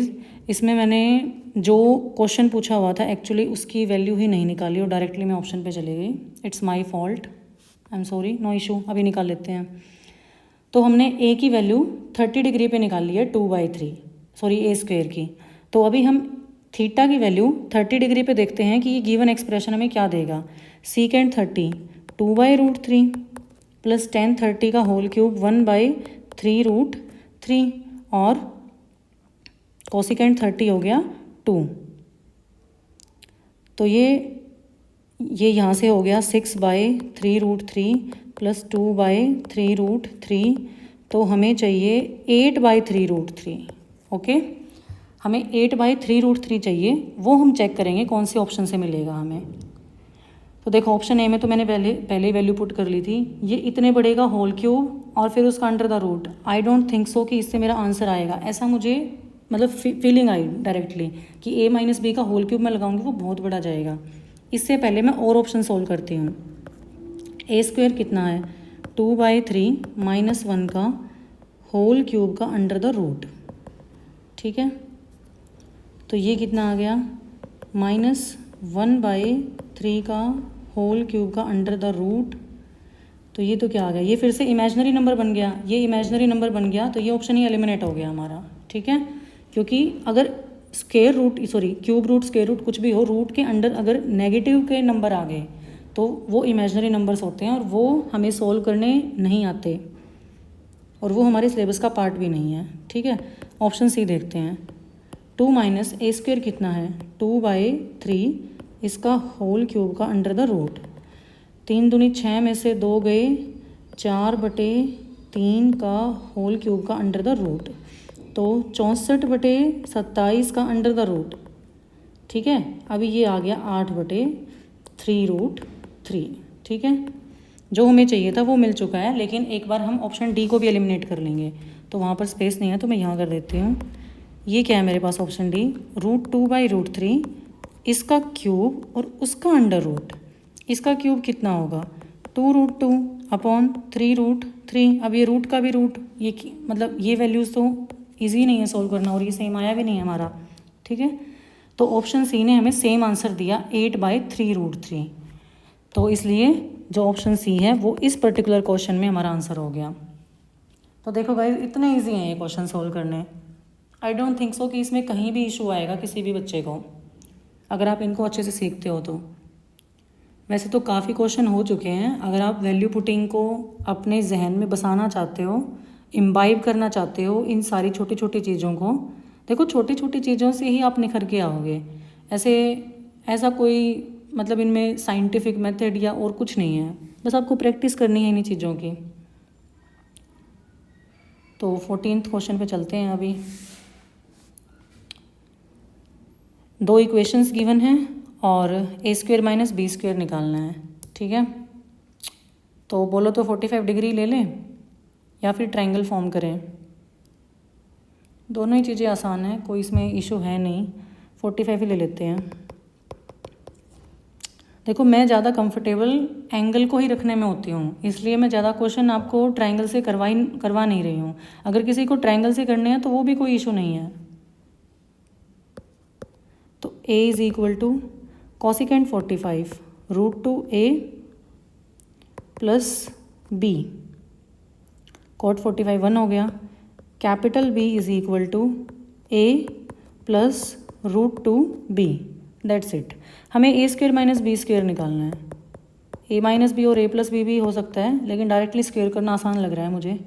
इसमें मैंने जो क्वेश्चन पूछा हुआ था एक्चुअली उसकी वैल्यू ही नहीं निकाली और डायरेक्टली मैं ऑप्शन पे चली गई। It's my fault, I am sorry, no issue, अभी निकाल लेते हैं। तो हमने ए की वैल्यू 30 डिग्री पे निकाल ली है 2/3, सॉरी a² की। तो अभी हम थीटा की वैल्यू 30 डिग्री पे देखते हैं कि ये गिवन एक्सप्रेशन हमें क्या देगा। सीकेंड 30 2/√3 प्लस टेन 30 का होल क्यूब 1/3√3 और कोसिकेंड 30 हो गया 2। तो ये यहाँ से हो गया 6/3√3 प्लस 2/3√3, तो हमें चाहिए 8/3√3। ओके, हमें 8/3√3 चाहिए, वो हम चेक करेंगे कौन से ऑप्शन से मिलेगा हमें। तो देखो ऑप्शन ए में तो मैंने पहले वैल्यू पुट कर ली थी, ये इतने बड़े का होल क्यूब और फिर उसका under the root. I don't think so कि इससे मेरा आंसर आएगा, ऐसा मुझे मतलब फीलिंग आई डायरेक्टली कि a माइनस बी का होल क्यूब मैं लगाऊंगी वो बहुत बड़ा जाएगा। इससे पहले मैं और ऑप्शन सोल्व करती हूँ। a² कितना है 2/3 माइनस 1 का होल क्यूब का अंडर द रूट, ठीक है। तो ये कितना आ गया -1/3 का होल क्यूब का अंडर द रूट। तो ये तो क्या आ गया, ये फिर से इमेजिनरी नंबर बन गया, ये इमेजिनरी नंबर बन गया, तो ये ऑप्शन ही एलिमिनेट हो गया हमारा, ठीक है। क्योंकि अगर क्यूब रूट स्क्वायर रूट कुछ भी हो, रूट के अंडर अगर नेगेटिव के नंबर आ गए तो वो इमेजिनरी नंबर्स होते हैं और वो हमें सोल्व करने नहीं आते और वो हमारे सिलेबस का पार्ट भी नहीं है, ठीक है। ऑप्शन सी देखते हैं। 2 माइनस a² कितना है 2/3, इसका होल क्यूब का अंडर द रूट। 3 दूनी 6 में से 2 गए, 4/3 का होल क्यूब का अंडर द रूट, तो 64/27 का अंडर द रूट, ठीक है। अभी ये आ गया 8/3√3, ठीक है। जो हमें चाहिए था वो मिल चुका है, लेकिन एक बार हम ऑप्शन डी को भी एलिमिनेट कर लेंगे, तो वहाँ पर स्पेस नहीं है तो मैं यहाँ कर देती हूँ। ये क्या है मेरे पास ऑप्शन डी, √2/√3, इसका क्यूब और उसका अंडर रूट। इसका क्यूब कितना होगा 2√2/3√3। अब ये रूट का भी रूट, ये मतलब ये वैल्यूज़ तो ईजी नहीं है सोल्व करना और ये सेम आया भी नहीं है हमारा, ठीक है। तो ऑप्शन सी ने हमें सेम आंसर दिया 8/3√3, तो इसलिए जो ऑप्शन सी है वो इस पर्टिकुलर क्वेश्चन में हमारा आंसर हो गया। तो देखो गाइस, इतने ईजी हैं ये क्वेश्चन सोल्व करने। आई डोंट थिंक सो कि इसमें कहीं भी इशू आएगा किसी भी बच्चे को, अगर आप इनको अच्छे से सीखते हो तो। वैसे तो काफ़ी क्वेश्चन हो चुके हैं, अगर आप वैल्यू पुटिंग को अपने जहन में बसाना चाहते हो, इम्बाइब करना चाहते हो इन सारी छोटी छोटी चीज़ों को, देखो छोटी छोटी चीज़ों से ही आप निखर के आओगे। ऐसा कोई मतलब इनमें साइंटिफिक मेथड या और कुछ नहीं है, बस आपको प्रैक्टिस करनी है इन्हीं चीज़ों की। तो 14th क्वेश्चन पे चलते हैं। अभी 2 इक्वेशंस गिवन हैं और a² माइनस b² निकालना है, ठीक है। तो बोलो तो 45 डिग्री ले लें या फिर ट्रायंगल फॉर्म करें, दोनों ही चीज़ें आसान है, कोई इसमें इशू है नहीं। 45 ही ले लेते हैं। देखो मैं ज़्यादा कंफर्टेबल एंगल को ही रखने में होती हूँ, इसलिए मैं ज़्यादा क्वेश्चन आपको ट्रायंगल से करवा नहीं रही हूँ। अगर किसी को ट्रायंगल से करने हैं तो वो भी कोई इशू नहीं है। तो a is equal to cosecant 45 √2a plus b, cot 45 1 हो गया। Capital B is equal to a plus √2b, that's it. हमें a² माइनस b² निकालना है। a माइनस बी और a प्लस बी भी हो सकता है, लेकिन डायरेक्टली स्क्वेयर करना आसान लग रहा है मुझे।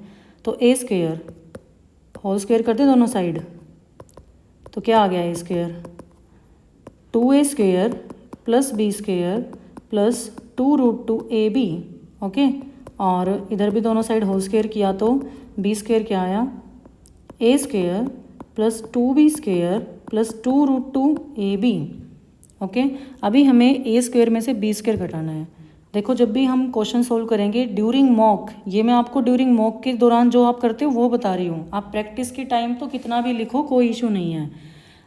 तो a² होल स्क्वेयर करते दोनों साइड, तो क्या आ गया a², 2a² plus b² plus 2√2ab, okay. और इधर भी दोनों साइड होल स्क्वेयर किया तो b² क्या आया a² plus 2b² plus 2√2ab, okay. अभी हमें a² में से b² घटाना है, देखो जब भी हम क्वेश्चन सोल्व करेंगे ड्यूरिंग मॉक, ये मैं आपको ड्यूरिंग मॉक के दौरान जो आप करते हो वो बता रही हूँ, आप प्रैक्टिस के टाइम तो कितना भी लिखो कोई इशू नहीं है।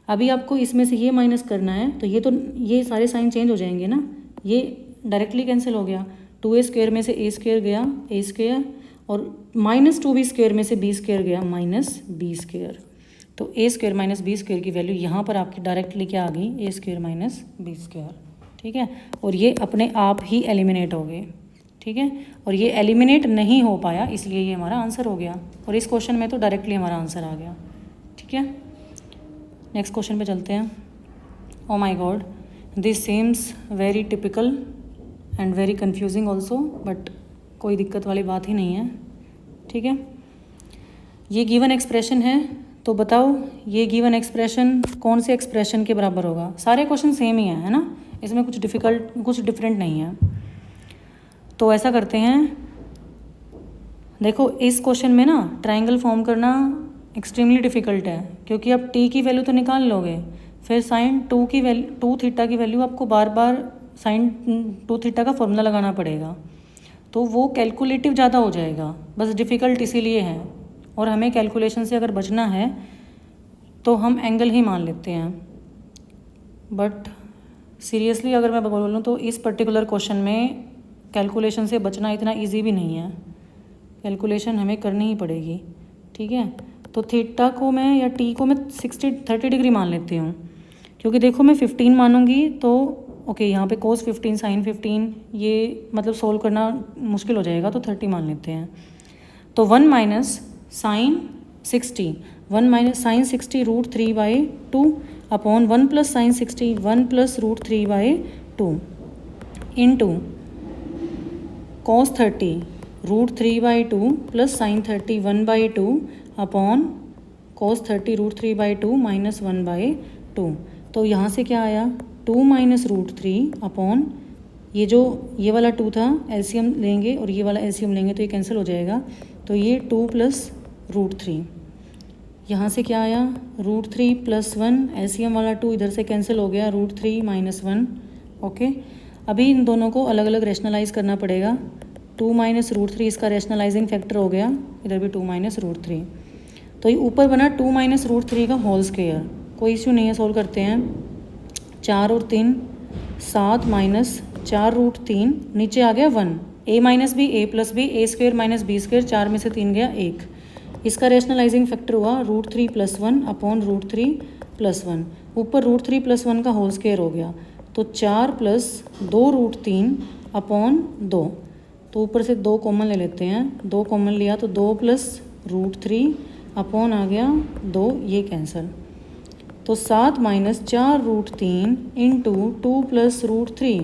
अभी आपको इसमें से ये माइनस करना है, तो ये सारे साइन चेंज हो जाएंगे ना, ये डायरेक्टली कैंसिल हो गया। 2a² में से a² गया a², और -2b² में से b² गया -b²। तो a² माइनस b² की वैल्यू यहाँ पर आपकी डायरेक्टली क्या आ गई, a² माइनस b²। ठीक है, और ये अपने आप ही एलिमिनेट हो गए। ठीक है, और ये एलिमिनेट नहीं हो पाया इसलिए ये हमारा आंसर हो गया, और इस क्वेश्चन में तो डायरेक्टली हमारा आंसर आ गया। ठीक है, नेक्स्ट क्वेश्चन पे चलते हैं। Oh my God, this seems very typical and very confusing also, but कोई दिक्कत वाली बात ही नहीं है। ठीक है, ये गिवन एक्सप्रेशन है, तो बताओ ये गिवन एक्सप्रेशन कौन से एक्सप्रेशन के बराबर होगा। सारे क्वेश्चन सेम ही है ना, इसमें कुछ डिफरेंट नहीं है। तो ऐसा करते हैं, देखो इस क्वेश्चन में ना ट्रायंगल फॉर्म करना एक्सट्रीमली डिफ़िकल्ट है, क्योंकि आप t की वैल्यू तो निकाल लोगे, फिर साइन 2 थीटा की वैल्यू आपको बार बार साइन 2 थीटा का फॉर्मूला लगाना पड़ेगा, तो वो कैलकुलेटिव ज़्यादा हो जाएगा, बस डिफ़िकल्ट इसीलिए है। और हमें कैलकुलेशन से अगर बचना है तो हम एंगल ही मान लेते हैं। बट सीरियसली अगर मैं बोलूँ तो इस पर्टिकुलर क्वेश्चन में कैलकुलेशन से बचना इतना इजी भी नहीं है, कैलकुलेशन हमें करनी ही पड़ेगी। ठीक है, तो थीटा को मैं या टी को मैं 30 डिग्री मान लेती हूँ, क्योंकि देखो मैं 15 मानूंगी तो ओके यहाँ पे cos 15 sin 15 ये मतलब सोल्व करना मुश्किल हो जाएगा, तो 30 मान लेते हैं। तो 1 minus sine 60 √3/2 upon 1 plus sine 60 1 plus √3/2 into cos 30 √3/2 plus sine 30 1/2 upon cos 30 √3/2 minus 1/2। तो यहाँ से क्या आया 2 माइनस √3 अपॉन ये वाला 2 था, एलसीएम लेंगे और ये वाला एलसीएम लेंगे तो ये कैंसिल हो जाएगा, तो ये 2 प्लस √3। यहाँ से क्या आया √3 प्लस 1, एलसीएम वाला 2 इधर से कैंसिल हो गया, √3 माइनस 1। ओके, अभी इन दोनों को अलग अलग रैशनलाइज करना पड़ेगा। 2 माइनस √3 इसका रैशनलाइजिंग फैक्टर हो गया, इधर भी 2 माइनस √3, तो ये ऊपर बना 2 माइनस √3 का होल स्क्वायर। कोई इश्यू नहीं है, सोल्व करते हैं। 4 और 3 7 माइनस 4√3, नीचे आ गया 1, a minus b a plus b a² minus b², 4 में से 3 गया 1। इसका रैशनलाइजिंग फैक्टर हुआ √3 प्लस 1 अपॉन √3 प्लस 1, ऊपर √3 प्लस 1 का होल स्क्वायर हो गया, तो 4 प्लस 2√3 अपॉन 2, तो ऊपर से 2 कॉमन ले लेते हैं, 2 कॉमन लिया तो 2 प्लस √3 अपॉन आ गया 2, ये कैंसिल, तो 7 माइनस 4√3 इंटू 2 प्लस √3,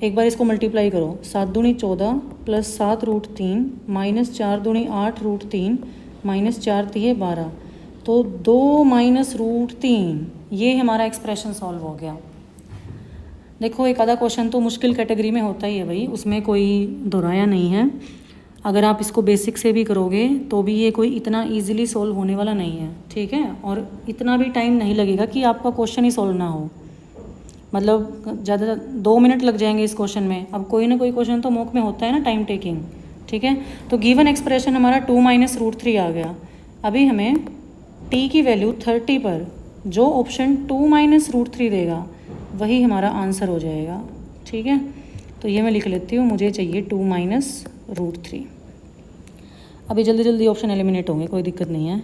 एक बार इसको मल्टीप्लाई करो, 7 दूनी 14 प्लस 7√3 माइनस 4 दूनी 8√3 माइनस 4 तिये 12, तो 2 माइनस √3, ये हमारा एक्सप्रेशन सॉल्व हो गया। देखो एक आधा क्वेश्चन तो मुश्किल कैटेगरी में होता ही है भाई, उसमें कोई दोहराया नहीं है। अगर आप इसको बेसिक से भी करोगे तो भी ये कोई इतना इजीली सॉल्व होने वाला नहीं है। ठीक है, और इतना भी टाइम नहीं लगेगा कि आपका क्वेश्चन ही सॉल्व ना हो, मतलब ज़्यादा 2 मिनट लग जाएंगे इस क्वेश्चन में। अब कोई ना कोई क्वेश्चन तो मॉक में होता है ना टाइम टेकिंग। ठीक है, तो गिवन एक्सप्रेशन हमारा 2 माइनस √3 आ गया। अभी हमें t की वैल्यू 30 पर जो ऑप्शन 2 माइनस √3 देगा वही हमारा आंसर हो जाएगा। ठीक है, तो ये मैं लिख लेती हूँ, मुझे चाहिए 2 माइनस √3। अभी जल्दी जल्दी ऑप्शन एलिमिनेट होंगे, कोई दिक्कत नहीं है।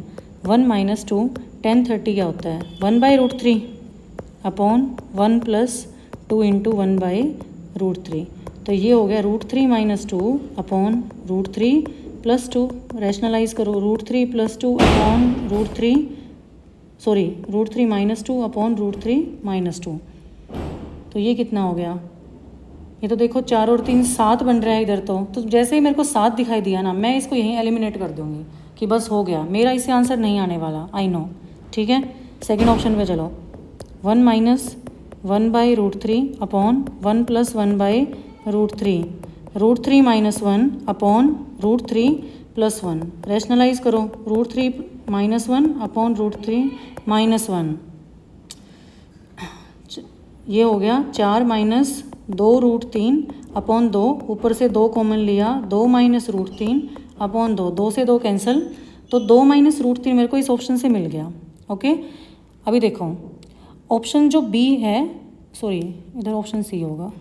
1 माइनस 2 10 30 क्या होता है 1/√3 अपॉन 1 प्लस 2 इंटू 1/√3, तो ये हो गया √3 माइनस 2 अपॉन √3 प्लस 2, रैशनलाइज करो, √3 plus 2 upon √3 minus 2 upon √3 minus 2, तो ये कितना हो गया, ये तो देखो 4 और 3 7 बन रहा है इधर, तो जैसे ही मेरे को 7 दिखाई दिया ना, मैं इसको यहीं एलिमिनेट कर दूंगी कि बस हो गया, मेरा इससे आंसर नहीं आने वाला, आई नो। ठीक है, सेकंड ऑप्शन पे चलो, 1 minus 1/√3 upon 1 plus 1/√3, √3 minus 1 upon √3 plus 1, rationalize करो, √3 माइनस 1 अपॉन √3 माइनस 1, ये हो गया 4 माइनस 2√3 अपॉन 2, ऊपर से 2 कॉमन लिया, 2 माइनस रूट 3 अपॉन 2, 2 से 2 कैंसिल, तो 2 माइनस रूट 3 मेरे को इस ऑप्शन से मिल गया। ओके, अभी देखो ऑप्शन जो बी है, सॉरी इधर ऑप्शन सी होगा,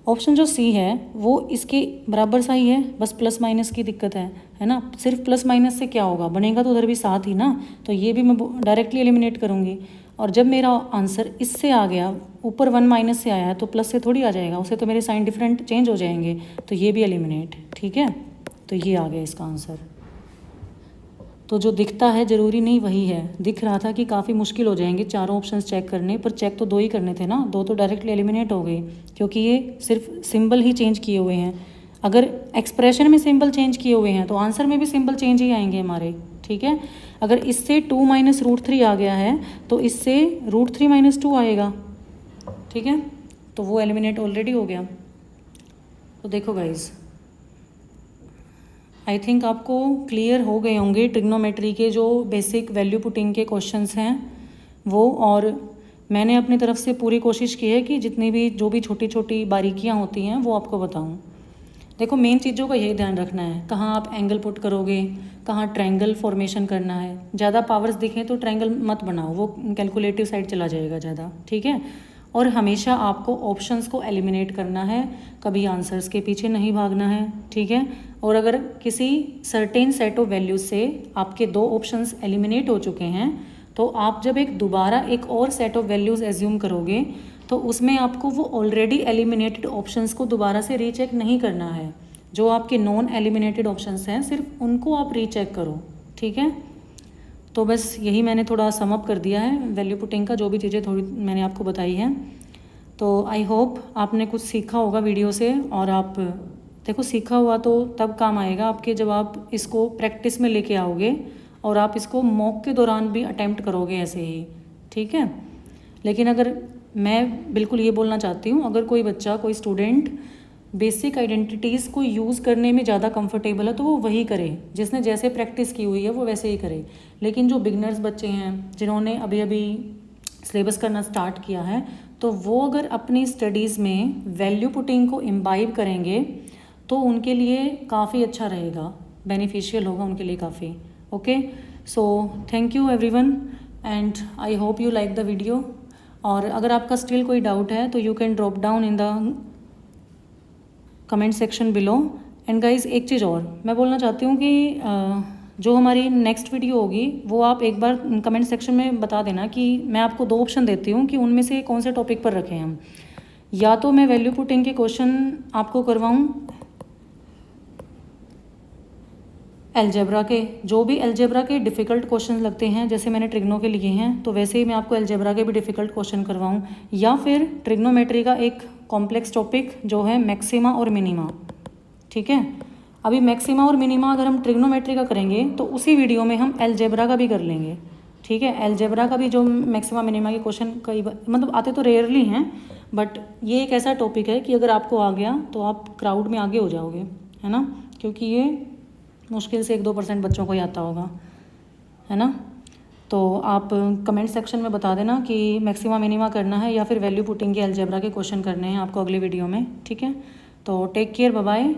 ऑप्शन जो सी है वो इसके बराबर सा ही है, बस प्लस माइनस की दिक्कत है ना। सिर्फ प्लस माइनस से क्या होगा, बनेगा तो उधर भी साथ ही ना, तो ये भी मैं डायरेक्टली एलिमिनेट करूँगी। और जब मेरा आंसर इससे आ गया, ऊपर 1 माइनस से आया है तो प्लस से थोड़ी आ जाएगा, उससे तो मेरे साइन डिफरेंट चेंज हो जाएंगे, तो ये भी एलिमिनेट। ठीक है, तो ये आ गया इसका आंसर। तो जो दिखता है ज़रूरी नहीं वही है, दिख रहा था कि काफ़ी मुश्किल हो जाएंगे चारों ऑप्शंस चेक करने, पर चेक तो 2 ही करने थे ना, 2 तो डायरेक्टली एलिमिनेट हो गए क्योंकि ये सिर्फ सिंबल ही चेंज किए हुए हैं। अगर एक्सप्रेशन में सिंबल चेंज किए हुए हैं तो आंसर में भी सिंबल चेंज ही आएंगे हमारे। ठीक है, अगर इससे 2 माइनस रूट 3 आ गया है तो इससे रूट 3 माइनस 2 आएगा। ठीक है, तो वो एलिमिनेट ऑलरेडी हो गया। तो देखो गाइज, आई थिंक आपको क्लियर हो गए होंगे ट्रिग्नोमेट्री के जो बेसिक वैल्यू पुटिंग के क्वेश्चंस हैं वो, और मैंने अपनी तरफ से पूरी कोशिश की है कि जितनी भी जो भी छोटी छोटी बारीकियां होती हैं वो आपको बताऊं। देखो मेन चीज़ों का यही ध्यान रखना है, कहाँ आप एंगल पुट करोगे, कहाँ ट्रायंगल फॉर्मेशन करना है। ज़्यादा पावर्स दिखें तो ट्रायंगल मत बनाओ, वो कैलकुलेटिव साइड चला जाएगा ज़्यादा। ठीक है, और हमेशा आपको ऑप्शंस को एलिमिनेट करना है, कभी आंसर्स के पीछे नहीं भागना है। ठीक है, और अगर किसी सर्टेन सेट ऑफ वैल्यूज से आपके 2 ऑप्शंस एलिमिनेट हो चुके हैं तो आप जब दोबारा एक और सेट ऑफ वैल्यूज एज्यूम करोगे तो उसमें आपको वो ऑलरेडी एलिमिनेटेड ऑप्शंस को दोबारा से रीचेक नहीं करना है। जो आपके नॉन एलिमिनेटेड ऑप्शंस हैं सिर्फ उनको आप रीचेक करो। ठीक है, तो बस यही मैंने थोड़ा समअप कर दिया है वैल्यू पुटिंग का, जो भी चीज़ें थोड़ी मैंने आपको बताई हैं। तो आई होप आपने कुछ सीखा होगा वीडियो से, और आप देखो सीखा हुआ तो तब काम आएगा आपके जब आप इसको प्रैक्टिस में लेके आओगे और आप इसको मॉक के दौरान भी अटेम्प्ट करोगे ऐसे ही। ठीक है, लेकिन अगर मैं बिल्कुल ये बोलना चाहती हूँ, अगर कोई बच्चा, कोई स्टूडेंट बेसिक आइडेंटिटीज़ को यूज़ करने में ज़्यादा कंफर्टेबल है तो वो वही करे, जिसने जैसे प्रैक्टिस की हुई है वो वैसे ही करे। लेकिन जो बिगनर्स बच्चे हैं जिन्होंने अभी अभी सिलेबस करना स्टार्ट किया है, तो वो अगर अपनी स्टडीज़ में वैल्यू पुटिंग को इम्बाइब करेंगे तो उनके लिए काफ़ी अच्छा रहेगा, बेनिफिशियल होगा उनके लिए काफ़ी। Okay, so thank you everyone and I hope you like the video. और अगर आपका स्टिल कोई डाउट है तो you can drop down in the comment section below. And guys एक चीज़ और मैं बोलना चाहती हूँ कि जो हमारी नेक्स्ट वीडियो होगी वो आप एक बार कमेंट सेक्शन में बता देना कि मैं आपको 2 ऑप्शन देती हूँ कि उनमें से कौन से टॉपिक पर रखें हम। या तो मैं वैल्यू पुटिंग के क्वेश्चन आपको करवाऊँ एल्जेब्रा के, जो भी एल्जेब्रा के डिफ़िकल्ट क्वेश्चन लगते हैं, जैसे मैंने ट्रिग्नो के लिए हैं तो वैसे ही मैं आपको एल्जेब्रा के भी डिफ़िकल्ट क्वेश्चन करवाऊँ, या फिर ट्रिग्नोमेट्री का एक कॉम्प्लेक्स टॉपिक जो है मैक्सिमा और मिनिमा। ठीक है, अभी मैक्सिमा और मिनिमा अगर हम ट्रिग्नोमेट्री का करेंगे तो उसी वीडियो में हम एल्जेब्रा का भी कर लेंगे। ठीक है, एल्जेब्रा का भी जो मैक्सिमा मिनिमा के क्वेश्चन कई मतलब आते तो रेयरली हैं, बट ये एक ऐसा टॉपिक है कि अगर आपको आ गया तो आप क्राउड में आगे हो जाओगे, है ना, क्योंकि ये मुश्किल से 1-2% बच्चों को ही आता होगा, है ना। तो आप कमेंट सेक्शन में बता देना कि मैक्सिमा मिनिमा करना है या फिर वैल्यू पुटिंग के अलजेब्रा के क्वेश्चन करने हैं आपको अगले वीडियो में। ठीक है, तो टेक केयर, बाय बाय।